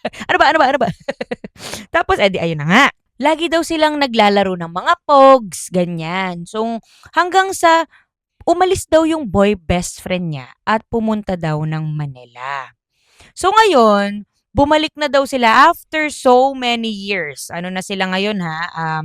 Ano ba? Tapos, ayun na nga. Lagi daw silang naglalaro ng mga pogs, ganyan. So, hanggang sa umalis daw yung boy best friend niya at pumunta daw ng Manila. So, ngayon, bumalik na daw sila after so many years. Ano na sila ngayon ha?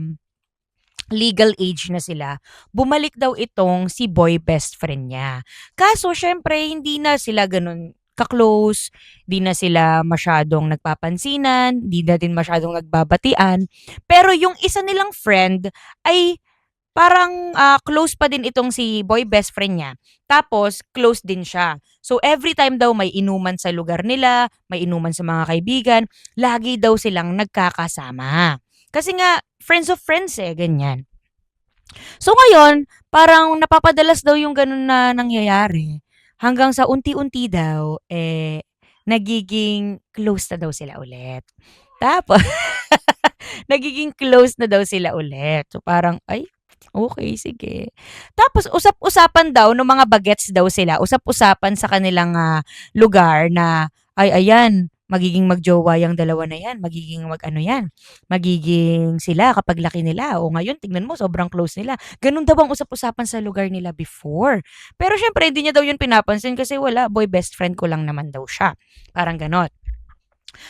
Legal age na sila. Bumalik daw itong si boy best friend niya. Kaso, syempre, hindi na sila ganun ka-close, di na sila masyadong nagpapansinan, di na din masyadong nagbabatian. Pero yung isa nilang friend ay parang close pa din itong si boy best friend niya. Tapos, close din siya. So, every time daw may inuman sa lugar nila, may inuman sa mga kaibigan, lagi daw silang nagkakasama. Kasi nga, friends of friends ganyan. So ngayon, parang napapadalas daw yung ganun na nangyayari. Hanggang sa unti-unti daw, nagiging close na daw sila ulit. Tapos, nagiging close na daw sila ulit. So parang, ay, okay, sige. Tapos, usap-usapan daw ng mga bagets daw sila. Usap-usapan sa kanilang lugar na, ay, ayan, magiging magjowa yung dalawa na yan. Magiging mag-ano yan. Magiging sila kapag laki nila. O ngayon, tingnan mo, sobrang close nila. Ganun daw ang usap-usapan sa lugar nila before. Pero syempre, hindi niya daw yun pinapansin kasi wala, boy best friend ko lang naman daw siya. Parang ganon.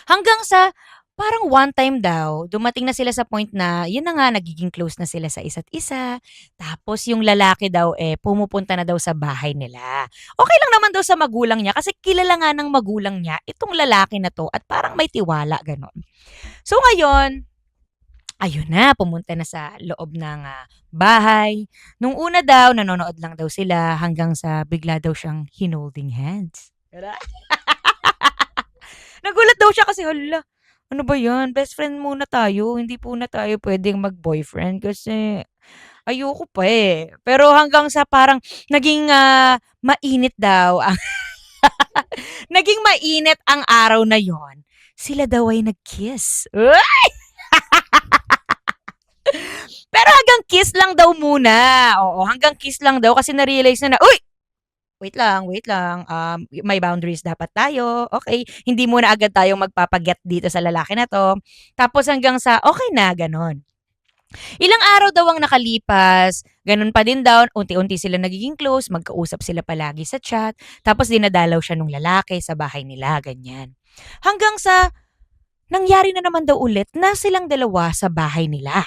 Hanggang sa parang one time daw, dumating na sila sa point na, yun na nga, nagiging close na sila sa isa't isa. Tapos yung lalaki daw, pumupunta na daw sa bahay nila. Okay lang naman daw sa magulang niya kasi kilala nga ng magulang niya itong lalaki na 'to at parang may tiwala, gano'n. So ngayon, ayun na, pumunta na sa loob ng, bahay. Nung una daw, nanonood lang daw sila hanggang sa bigla daw siyang hinolding hands. Nagulat daw siya kasi, hala, ano ba 'yan, best friend muna tayo, hindi po na tayo puwedeng mag-boyfriend kasi ayoko pa, eh. Pero hanggang sa parang naging, mainit daw ang naging mainit ang araw na yon. Sila daw ay nag-kiss. Pero hanggang kiss lang daw muna, oo, hanggang kiss lang daw kasi na-realize na, "Uy, wait lang, may boundaries dapat tayo, okay, hindi muna agad tayo magpapaget dito sa lalaki na 'to." Tapos hanggang sa okay na, gano'n. Ilang araw daw ang nakalipas, gano'n pa din daw, unti-unti sila nagiging close, magkausap sila palagi sa chat, tapos dinadalaw siya nung lalaki sa bahay nila, ganyan. Hanggang sa nangyari na naman daw ulit na silang dalawa sa bahay nila.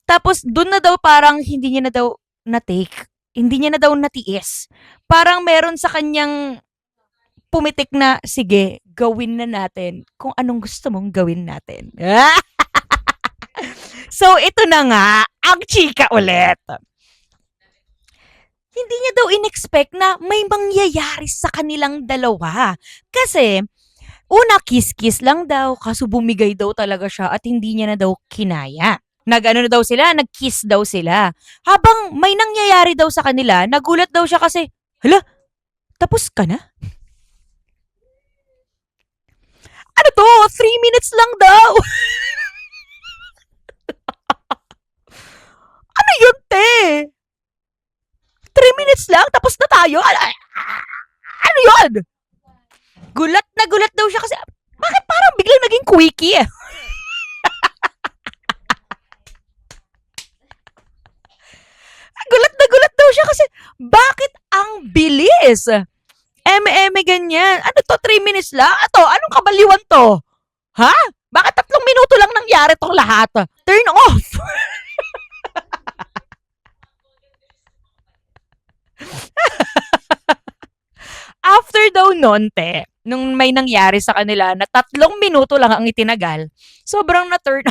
Tapos dun na daw parang hindi niya na daw na-take, hindi niya na daw natiis. Parang meron sa kanyang pumitik na, "Sige, gawin na natin kung anong gusto mong gawin natin." So ito na nga, ang chika ulit. Hindi niya daw in-expect na may mangyayari sa kanilang dalawa. Kasi, una kiss-kiss lang daw, kaso bumigay daw talaga siya at hindi niya na daw kinaya. Nag-ano na daw sila, nag-kiss daw sila. Habang may nangyayari daw sa kanila, nagulat daw siya kasi, hala, tapos ka na? Ano to? 3 minutes lang daw. Ano yun, te? 3 minutes lang, tapos na tayo? Ano yun? Gulat na gulat daw siya kasi, bakit parang biglang naging quickie? Gulat na gulat daw siya kasi, bakit ang bilis? Eme-eme ganyan. Ano to, 3 minutes lang? Ato, anong kabaliwan to? Ha? Bakit 3 minuto lang nangyari tong lahat? Turn off! After daw nun, te, nung may nangyari sa kanila na 3 minuto lang ang itinagal, sobrang na-turn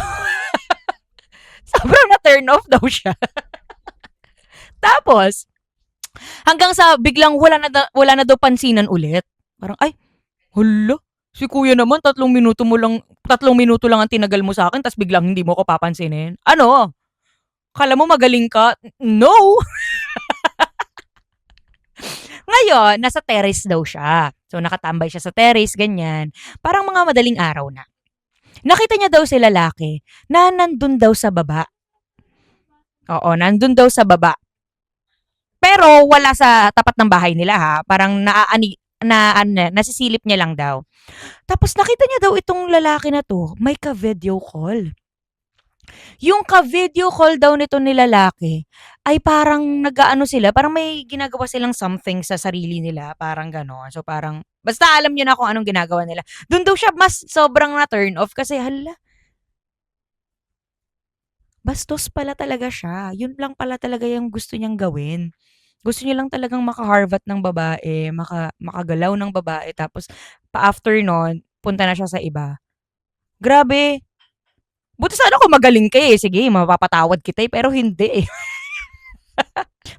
sobrang na-turn off daw siya. Tapos, hanggang sa biglang wala na daw pansinan ulit. Parang, ay, hala, si kuya naman 3 minuto lang ang tinagal mo sa akin tapos biglang hindi mo ko papansinin. Ano? Kala mo magaling ka? No! Ngayon, nasa terrace daw siya. So, nakatambay siya sa terrace, ganyan. Parang mga madaling araw na. Nakita niya daw si lalaki na nandun daw sa baba. Oo, nandun daw sa baba. Pero wala sa tapat ng bahay nila ha. Parang nasisilip niya lang daw. Tapos nakita niya daw itong lalaki na 'to, may ka-video call. Yung ka-video call daw nito ni lalaki ay parang nag-aano sila, parang may ginagawa silang something sa sarili nila, parang gano'n. So, parang basta alam niyo na kung anong ginagawa nila. Do'n daw siya mas sobrang na-turn off kasi, hala, bastos pala talaga siya. Yun lang pala talaga yung gusto niyang gawin. Gusto niya lang talagang maka-harvat ng babae, makagalaw ng babae tapos pa-after nun, punta na siya sa iba. Grabe, buti sana kung magaling ka, eh, sige mapapatawad kita, eh, pero hindi, eh.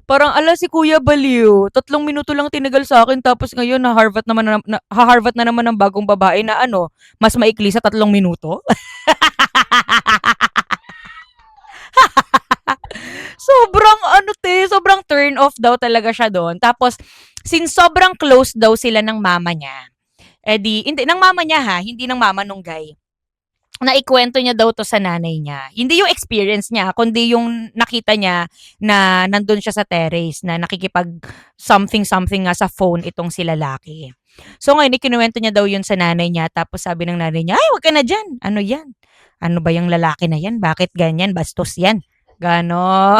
Parang, "Hala si kuya baliw, 3 minuto lang tinagal sa'kin tapos ngayon haharvat na naman ng bagong babae na ano, mas maikli sa 3 minuto?" Sobrang ano, te, sobrang turn off daw talaga siya dun. Tapos since sobrang close daw sila ng mama niya, hindi ng mama niya ha, hindi ng mama nung guy. Naikwento niya daw 'to sa nanay niya. Hindi yung experience niya, kundi yung nakita niya na nandun siya sa terrace na nakikipag something nga sa phone itong si lalaki. So ngayon ikinuwento niya daw yun sa nanay niya tapos sabi ng nanay niya, "Ay, wag ka na diyan. Ano 'yan? Ano ba yung lalaki na 'yan? Bakit ganyan? Bastos 'yan." Gano'n.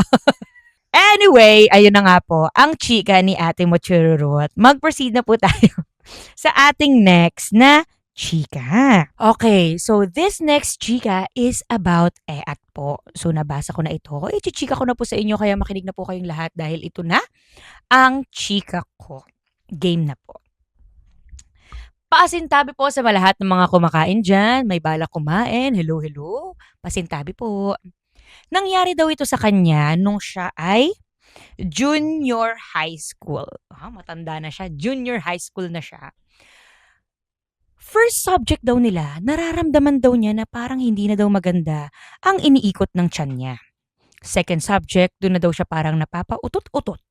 Anyway, ayun na nga po, ang chika ni Ate Machururut. Mag-proceed na po tayo sa ating next na chika. Okay, so this next chika is about eat po. So nabasa ko na ito. Ichichika ko na po sa inyo kaya makinig na po kayong lahat dahil ito na ang chika ko. Game na po. Pasintabi po sa lahat ng mga kumakain dyan. May balak kumain. Hello, hello. Pasintabi po. Nangyari daw ito sa kanya nung siya ay junior high school. Matanda na siya. Junior high school na siya. First subject daw nila, nararamdaman daw niya na parang hindi na daw maganda ang iniikot ng tiyan niya. Second subject, doon na daw siya parang napapautot-utot.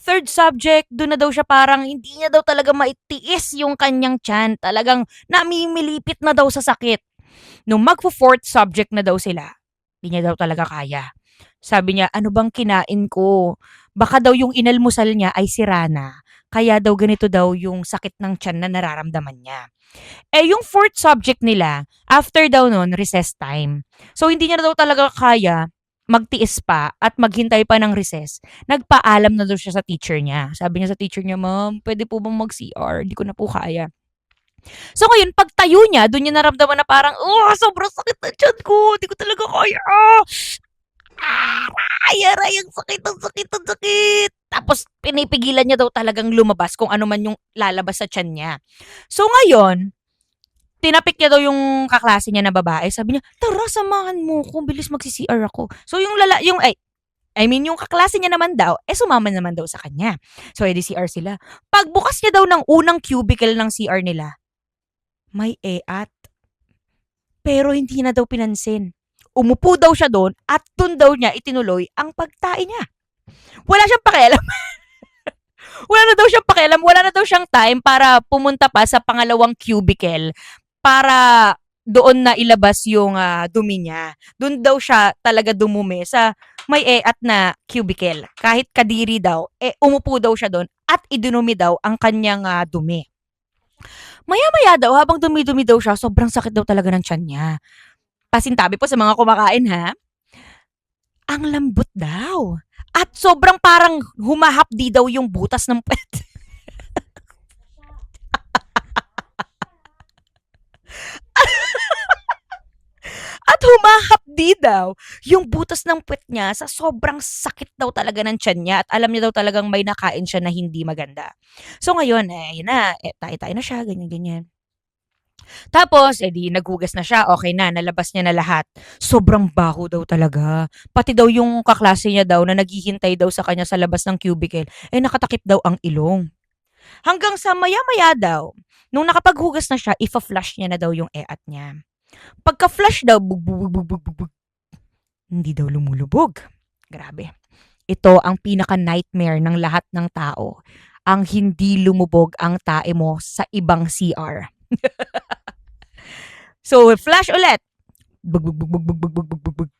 Third subject, doon na daw siya parang hindi niya daw talaga maitiis yung kanyang tiyan. Talagang namimilipit na daw sa sakit. Nung magpo-fourth subject na daw sila, hindi niya daw talaga kaya. Sabi niya, ano bang kinain ko? Baka daw yung inalmusal niya ay sira na. Kaya daw ganito daw yung sakit ng tiyan na nararamdaman niya. Yung fourth subject nila, after daw nun, recess time. So, hindi niya na daw talaga kaya magtiis pa at maghintay pa ng recess. Nagpaalam na daw siya sa teacher niya. Sabi niya sa teacher niya, "Ma'am, pwede po bang mag-CR? Hindi ko na po kaya." So ngayon, pagtayo niya, doon niya naramdaman na parang, sobrang sakit ng tiyan ko. Hindi ko talaga kaya. Aray, ang sakit, ang sakit, ang sakit. Tapos, pinipigilan niya daw talagang lumabas kung ano man yung lalabas sa tiyan niya. So ngayon, tinapik niya daw yung kaklase niya na babae. Sabi niya, "Tara, samahan mo ko. Bilis magsi-CR ako." So yung kaklase niya naman daw, sumama naman daw sa kanya. So, edi CR sila. Pagbukas niya daw ng unang cubicle ng CR nila, may eat. Pero hindi na daw pinansin. Umupo daw siya doon at doon daw niya itinuloy ang pagtae niya. Wala siyang pakialam. Wala na daw siyang pakialam. Wala na daw siyang time para pumunta pa sa pangalawang cubicle para doon na ilabas yung dumi niya. Doon daw siya talaga dumumi sa may eat na cubicle. Kahit kadiri daw, umupo daw siya doon at idinumi daw ang kanyang dumi. Maya-maya daw, habang dumi-dumi daw siya, sobrang sakit daw talaga ng tiyan niya. Pasintabi po sa mga kumakain ha. Ang lambot daw. At sobrang parang humahapdi daw yung butas ng puwet. At humahapdi daw yung butas ng puwet niya sa sobrang sakit daw talaga ng tiyan niya at alam niya daw talagang may nakain siya na hindi maganda. So ngayon, yun na, tae-tae na siya, ganyan-ganyan. Tapos, di naghugas na siya, okay na, nalabas niya na lahat. Sobrang baho daw talaga. Pati daw yung kaklase niya daw na naghihintay daw sa kanya sa labas ng cubicle, nakatakip daw ang ilong. Hanggang sa maya-maya daw, nung nakapaghugas na siya, ifa-flush niya na daw yung eat niya. Pagka-flush daw, bug, hindi daw lumulubog. Grabe. Ito ang pinaka-nightmare ng lahat ng tao. Ang hindi lumubog ang tae mo sa ibang CR. So, flash ulit. Bug, bug, bug, bug, bug, bug, bug, bug, bug, bug.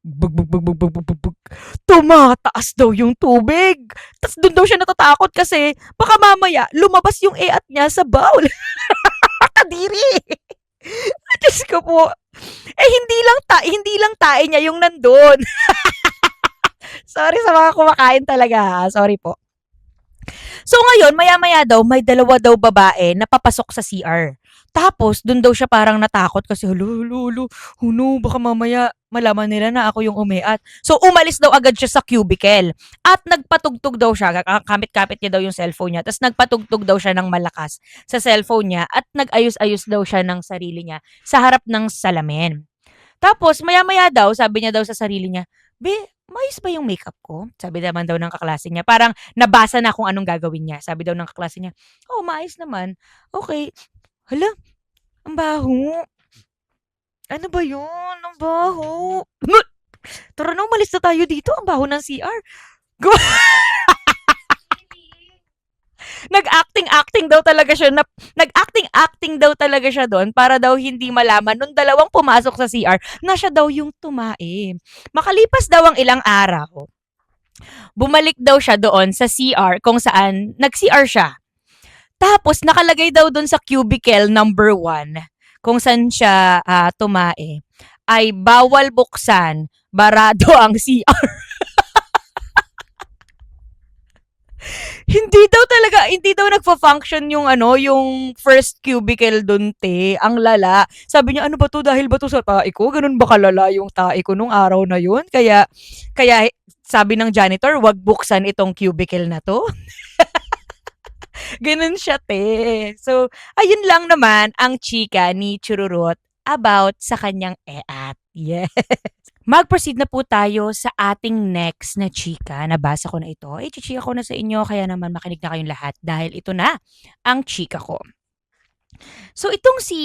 Bug, bug, bug, bug, bug, bug, bug, bug. Tumataas daw yung tubig. Tapos doon daw siya natatakot kasi baka mamaya lumabas yung eat niya sa bowl. Kadiri. Diyos ko po. Hindi lang tae niya yung nandun. Sorry sa mga kumakain talaga. Sorry po. So ngayon, maya-maya daw, may dalawa daw babae na papasok sa CR. Tapos, dun daw siya parang natakot kasi, hulo, baka mamaya malaman nila na ako yung umiat. So, umalis daw agad siya sa cubicle. At nagpatugtog daw siya, kamit-kapit niya daw yung cellphone niya. Tapos nagpatugtog daw siya ng malakas sa cellphone niya at nag-ayos-ayos daw siya ng sarili niya sa harap ng salamin. Tapos, maya-maya daw, sabi niya daw sa sarili niya, "Be, maayos ba yung makeup ko?" Sabi naman daw ng kaklase niya. Parang nabasa na kung anong gagawin niya. Sabi daw ng kaklase niya, "Oh, maayos naman. Okay." Hala, ang baho. Ano ba yun? Ang baho. Tara na, umalis na tayo dito. Ang baho ng CR. Nag-acting-acting daw talaga siya. Nag-acting-acting daw talaga siya doon para daw hindi malaman nung dalawang pumasok sa CR na siya daw yung tumae. Makalipas daw ang ilang araw, bumalik daw siya doon sa CR kung saan nag-CR siya. Tapos, nakalagay daw doon sa cubicle number 1, kung saan siya tumae, ay bawal buksan, barado ang CR. Hindi daw nagfa-function yung ano, yung first cubicle dun, te. Ang lala. Sabi niya, ano ba to? Dahil ba to sa tae ko? Ganun ba kalala yung tae ko nung araw na yun? Kaya sabi ng janitor, wag buksan itong cubicle na to. Ganun siya, te. So, ayun lang naman ang chika ni Chururut about sa kanyang eat. Yes. Mag-proceed na po tayo sa ating next na chika. Nabasa ko na ito. Ichi-chika ko na sa inyo kaya naman makinig na kayong lahat dahil ito na ang chika ko. So itong si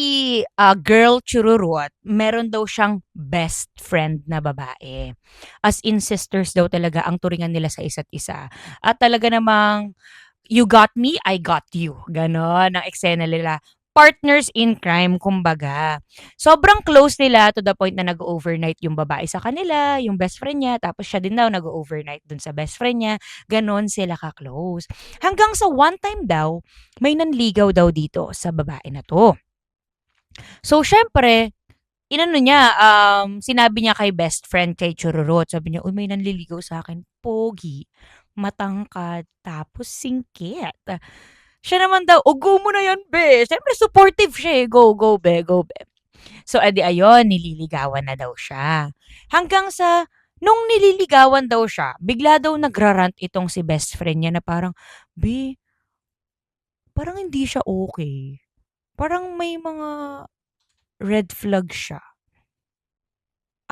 Girl Chururut, meron daw siyang best friend na babae. As in sisters daw talaga ang turingan nila sa isa't isa. At talaga namang you got me, I got you. Ganon ang eksena nila. Partners in crime, kumbaga. Sobrang close nila to the point na nag-overnight yung babae sa kanila, yung best friend niya, tapos siya din daw nag-overnight dun sa best friend niya. Ganon sila ka-close. Hanggang sa one time daw, may nanligaw daw dito sa babae na to. So, syempre, inano niya, sinabi niya kay best friend, kay Chururut, sabi niya, uy, may nanliligaw sa akin, pogi, matangkad, tapos singkit. Siya naman daw, "O go mo na yan be." Siyempre supportive siya eh. Go, go be, go be. So, edi ayun, nililigawan na daw siya. Hanggang sa, nung nililigawan daw siya, bigla daw nagrarant itong si best friend niya na parang, "Be, parang hindi siya okay. Parang may mga red flag siya.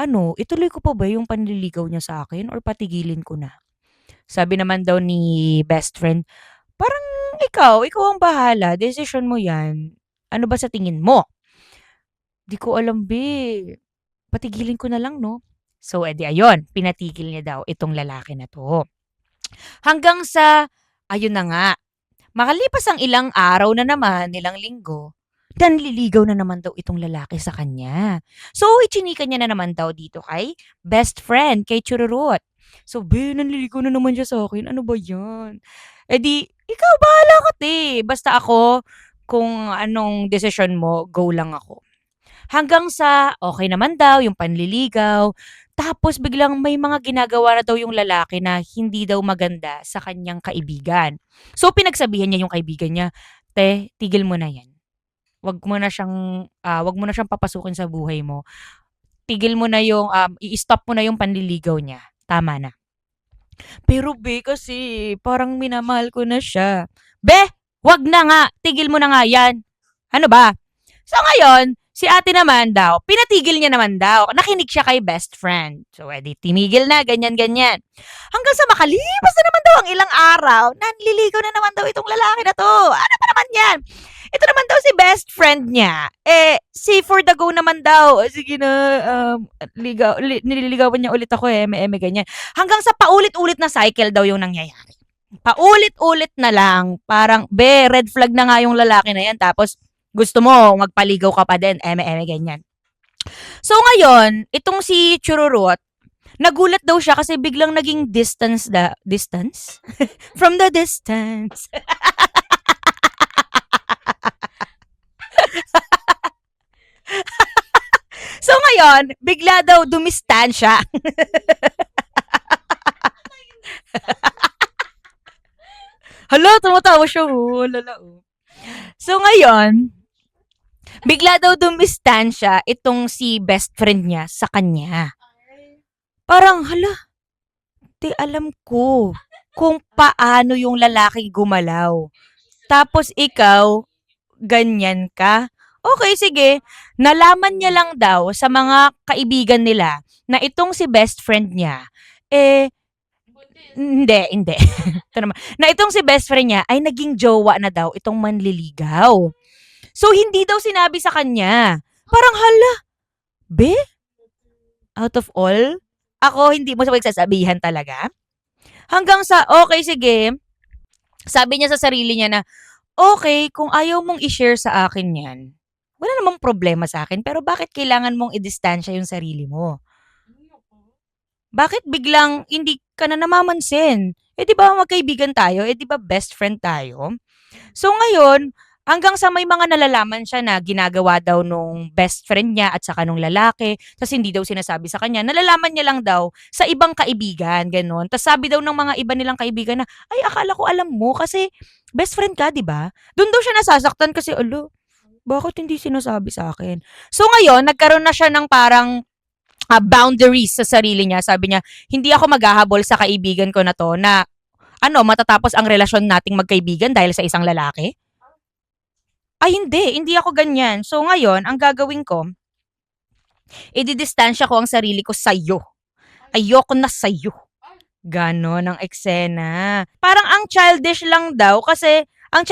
Ano, ituloy ko pa ba yung panliligaw niya sa akin or patigilin ko na?" Sabi naman daw ni best friend, "Parang ikaw ang bahala, desisyon mo yan. Ano ba sa tingin mo?" "Di ko alam be, patigilin ko na lang 'no." So, edi ayun, pinatigil niya daw itong lalaki na 'to. Hanggang sa ayun na nga, makalipas ang ilang araw na naman, ilang linggo, nanliligaw na naman daw itong lalaki sa kanya. So, ichinika niya na naman daw dito kay best friend, kay Chururut. So, "Be, nanliligaw na naman siya sa akin, ano ba 'yan?" Eh di, "Ikaw bahala ka 'te, basta ako kung anong desisyon mo, go lang ako." Hanggang sa okey naman daw yung panliligaw, tapos biglang may mga ginagawa na daw yung lalaki na hindi daw maganda sa kanyang kaibigan. So, pinagsabihan niya yung kaibigan niya, "Te, tigil mo na 'yan. Wag mo na siyang papasukin sa buhay mo. Tigil mo na yung, i-stop mo na yung panliligaw niya. Tama na." Pero be, kasi parang minamahal ko na siya. "Be, wag na nga, tigil mo na nga 'yan. Ano ba?" So ngayon, si ate naman daw, pinatigil niya naman daw. Nakinig siya kay best friend. So, edi tinigil na, ganyan-ganyan. Hanggang sa makalipas na naman daw ang ilang araw, nanliligaw na naman daw itong lalaki na 'to. Ano ba naman 'yan? Ito naman daw si best friend niya, si for the go naman daw. "O sige na, nililigawan niya ulit ako, eme-eme," ganyan. Hanggang sa paulit-ulit na cycle daw yung nangyayari. Paulit-ulit na lang. Parang, "Be, red flag na nga yung lalaki na 'yan, tapos gusto mo magpaligaw ka pa din, eme-eme," ganyan. So ngayon, itong si Chururut, nagulat daw siya kasi biglang naging distance? From the distance. So ngayon, bigla daw dumistansya. Hala, tumatawa siya oh, lala oh. So ngayon, bigla daw dumistansya itong si best friend niya sa kanya. Parang, hala, di alam ko kung paano yung lalaki gumalaw. Tapos ikaw, ganyan ka? Okay, sige. Nalaman niya lang daw sa mga kaibigan nila na itong si best friend niya, eh, hindi. Ito naman. Na itong si best friend niya ay naging jowa na daw itong manliligaw. So, hindi daw sinabi sa kanya. Parang, hala, be, out of all, ako hindi mo sa pagsasabihan talaga. Hanggang sa, okay, sige, sabi niya sa sarili niya na, okay, kung ayaw mong i-share sa akin yan, wala namang problema sa akin, pero bakit kailangan mong i-distansya yung sarili mo? Bakit biglang hindi ka na namamansin? Eh, di ba magkaibigan tayo? Eh, di ba best friend tayo? So ngayon, Hanggang sa may mga nalalaman siya na ginagawa daw nung best friend niya at saka nung lalaki, ta's hindi daw sinasabi sa kanya. Nalalaman niya lang daw sa ibang kaibigan, gano'n. Ta's sabi daw ng mga iba nilang kaibigan na, "Ay, akala ko alam mo kasi best friend ka, 'di ba?" Do'n daw siya nasasaktan kasi, "Hala, bakit hindi sinasabi sa akin?" So ngayon, nagkaroon na siya ng parang boundaries sa sarili niya. Sabi niya, "Hindi ako maghahabol sa kaibigan ko na 'to na matatapos ang relasyon nating magkaibigan dahil sa isang lalaki." Ay hindi ako ganyan. So ngayon, ang gagawin ko, ididistansya ko ang sarili ko sa'yo. Ayoko na sa'yo. Gano'n ang eksena. Parang ang childish lang daw kasi ang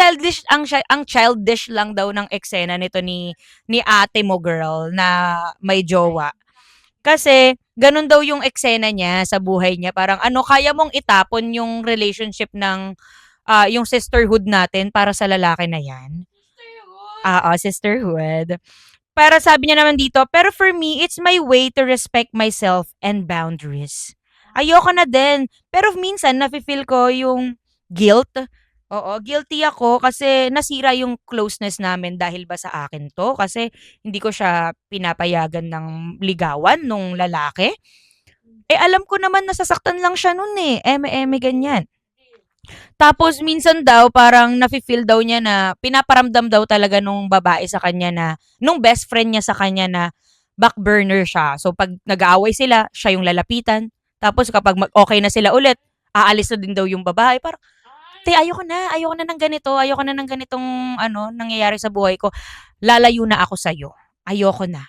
childish lang daw ng eksena nito ni ate mo girl na may jowa. Kasi gano'n daw yung eksena niya sa buhay niya. Parang kaya mong itapon yung relationship ng yung sisterhood natin para sa lalaki na 'yan? Oo, sisterhood. Para sabi niya naman dito, pero for me, it's my way to respect myself and boundaries. Ayoko na din. Pero minsan, nafe-feel ko yung guilt. Oo, guilty ako kasi nasira yung closeness namin dahil ba sa akin to? Kasi hindi ko siya pinapayagan ng ligawan nung lalaki. Eh alam ko naman nasasaktan lang siya nun eh. Eme-eme ganyan. Tapos minsan daw parang nafi-feel daw niya na pinaparamdam daw talaga nung babae sa kanya na nung best friend niya sa kanya na back burner siya. So 'pag nag-aaway sila, siya yung lalapitan. Tapos kapag okay na sila ulit, aalis na din daw yung babae. Parang, "Te, ayoko na ng ganito, ayoko na ng ganitong nangyayari sa buhay ko. Lalayo na ako sa'yo. Ayoko na."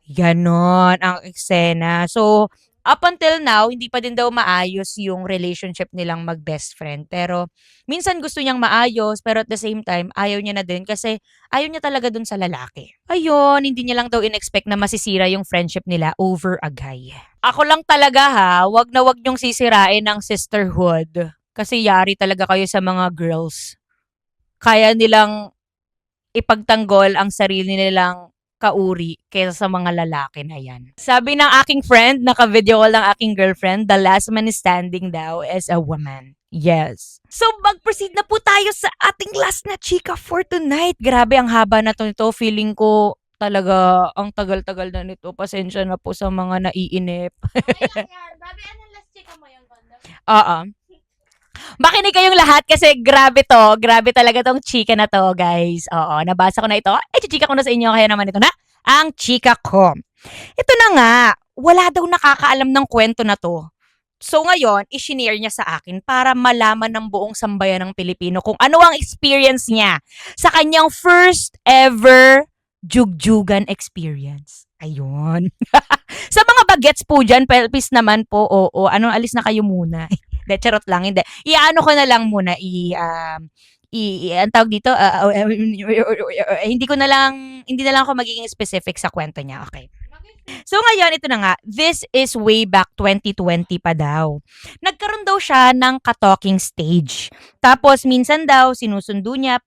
Gano'n ang eksena. So, up until now, hindi pa din daw maayos yung relationship nilang mag-best friend. Pero minsan gusto niyang maayos, pero at the same time, ayaw niya na din kasi ayaw niya talaga dun sa lalaki. Ayun, hindi niya lang daw in-expect na masisira yung friendship nila over a guy. Ako lang talaga ha, wag na wag niyong sisirain ang sisterhood. Kasi yari talaga kayo sa mga girls. Kaya nilang ipagtanggol ang sarili nilang kauri kaysa sa mga lalaki na yan. Sabi ng aking friend, naka-video call ng aking girlfriend, the last man standing daw is a woman. Yes. So, mag-proceed na po tayo sa ating last na chika for tonight. Grabe, ang haba na to nito. Feeling ko talaga ang tagal-tagal na nito. Pasensya na po sa mga naiinip. Okay lang yan. Babi, anong last chika mo yung banda? Oo. Makinig kayong lahat kasi grabe to. Grabe talaga tong chika na to, guys. Oo, nabasa ko na ito. Chika ko na sa inyo. Kaya naman ito na ang chika ko. Ito na nga, wala daw nakakaalam ng kwento na to. So ngayon, i-shinare niya sa akin para malaman ng buong sambayan ng Pilipino kung ano ang experience niya sa kanyang first ever jugjugan experience. Ayun. Sa mga bagets po dyan, pelpis naman po, oo. Alis na kayo muna. De, charot lang, hindi. Iano ko na lang muna, ang tawag dito, hindi na lang ako magiging specific sa kwento niya, okay. So ngayon, ito na nga, this is way back 2020 pa daw. Nagkaroon daw siya ng ka-talking stage. Tapos minsan daw, sinusundo niya,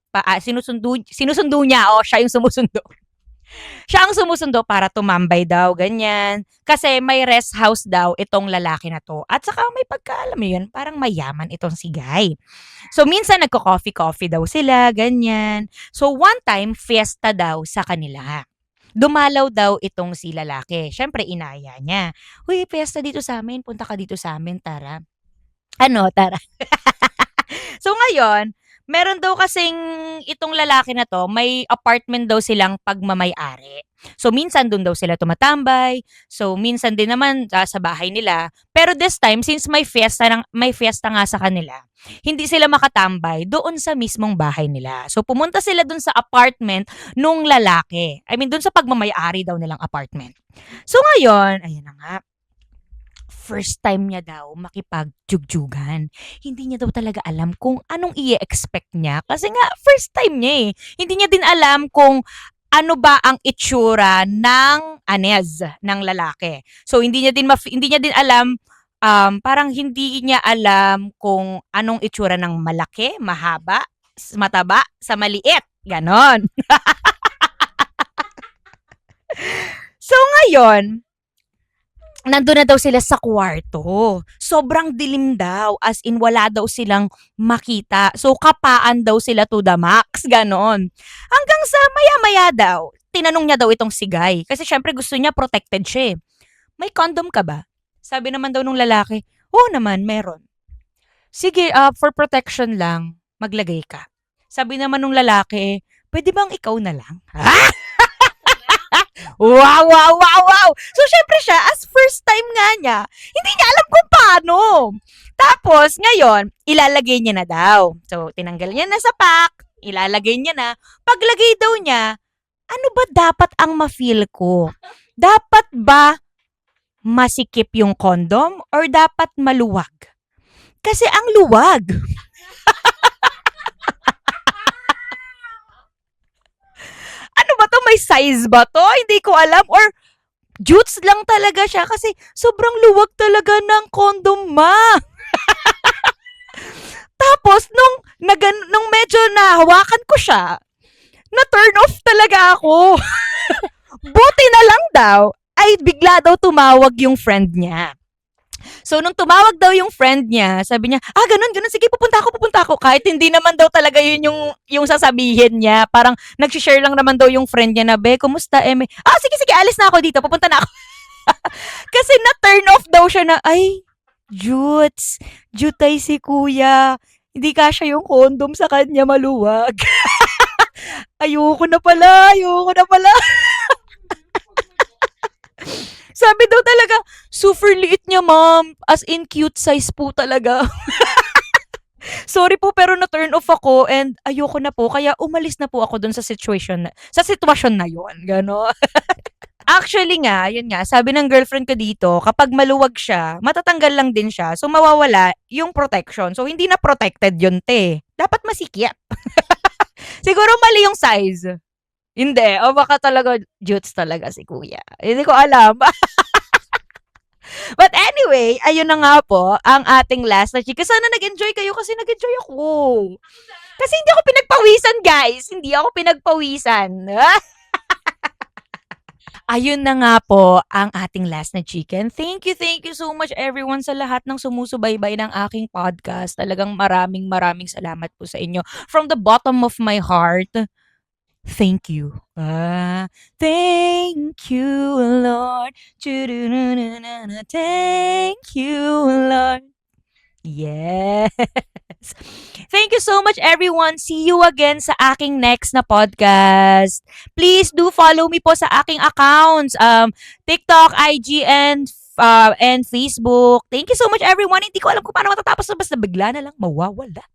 siya yung sumusundo. Siya ang sumusundo para tumambay daw, ganyan. Kasi may rest house daw itong lalaki na to. At saka may pagkaalam mo yun, parang mayaman itong si Guy. So, minsan nagko-coffee-coffee daw sila, ganyan. So, one time, fiesta daw sa kanila. Dumalaw daw itong si lalaki. Siyempre, inaya niya. "Uy, fiesta dito sa amin. Punta ka dito sa amin, tara." Tara. So, ngayon, meron daw kasing itong lalaki na 'to, may apartment daw silang pagmamay-ari. So, minsan dun daw sila tumatambay. So, minsan din naman sa bahay nila. Pero this time, since may fiesta nga sa kanila, hindi sila makatambay doon sa mismong bahay nila. So, pumunta sila dun sa apartment nung lalaki. I mean, dun sa pagmamay-ari daw nilang apartment. So, ngayon, ayan na nga, first time niya daw makipag-jugjugan. Hindi niya daw talaga alam kung anong i-expect niya kasi nga first time niya eh. Hindi niya din alam kung ano ba ang itsura ng anez ng lalaki. So hindi niya din alam parang hindi niya alam kung anong itsura ng malaki, mahaba, mataba, sa maliit. Ganon. So ngayon, nandun na daw sila sa kwarto. Sobrang dilim daw, as in wala daw silang makita. So, kapaan daw sila to the max, ganon. Hanggang sa maya-maya daw, tinanong niya daw itong si Guy. Kasi syempre gusto niya protected siya eh. May condom ka ba? Sabi naman daw nung lalaki, oo naman, meron. Sige, for protection lang, maglagay ka. Sabi naman nung lalaki, pwede bang ikaw na lang? Ha? Wow, wow, wow, wow! So, syempre siya, as first time nga niya, hindi niya alam kung paano. Tapos, ngayon, ilalagay niya na daw. So, tinanggal niya na sa pack, ilalagay niya na. Paglagay daw niya, ano ba dapat ang ma-feel ko? Dapat ba masikip yung condom or dapat maluwag? Kasi ang luwag. Ano ba to? May size ba to? Hindi ko alam. Or jutes lang talaga siya kasi sobrang luwag talaga ng condom, ma. Tapos, nung medyo nahawakan ko siya, na-turn off talaga ako. Buti na lang daw, ay bigla daw tumawag yung friend niya. So, nung tumawag daw yung friend niya, sabi niya, ganun, sige, pupunta ako. Kahit hindi naman daw talaga yun yung sasabihin niya. Parang, nag-share lang naman daw yung friend niya na, be, kumusta, Eme? Sige, alis na ako dito, pupunta na ako. Kasi na-turn off daw siya na, ay, jutay si kuya. Hindi kasya yung condom sa kanya maluwag. Ayoko na pala. Sabi daw talaga, super liit niya, ma'am. As in, cute size po talaga. Sorry po, pero na-turn off ako and ayoko na po. Kaya umalis na po ako dun sa sitwasyon na yon. Gano. Actually nga, yun nga, sabi ng girlfriend ko dito, kapag maluwag siya, matatanggal lang din siya. So, mawawala yung protection. So, hindi na protected yun, te. Dapat masikip. Siguro mali yung size. Hindi. O baka talaga, jutes talaga si kuya. Hindi ko alam. But anyway, ayun na nga po, ang ating last na chika. Sana nag-enjoy kayo kasi nag-enjoy ako. Kasi hindi ako pinagpawisan, guys. Hindi ako pinagpawisan. Ayun na nga po ang ating last na chicken. Thank you so much everyone sa lahat ng sumusubaybay ng aking podcast. Talagang maraming salamat po sa inyo. From the bottom of my heart, thank you. Thank you, Lord. Thank you, Lord. Yes. Thank you so much, everyone. See you again sa aking next na podcast. Please do follow me po sa aking accounts. TikTok, IG, and Facebook. Thank you so much, everyone. Hindi ko alam kung paano matatapos. Basta bigla na lang mawawala.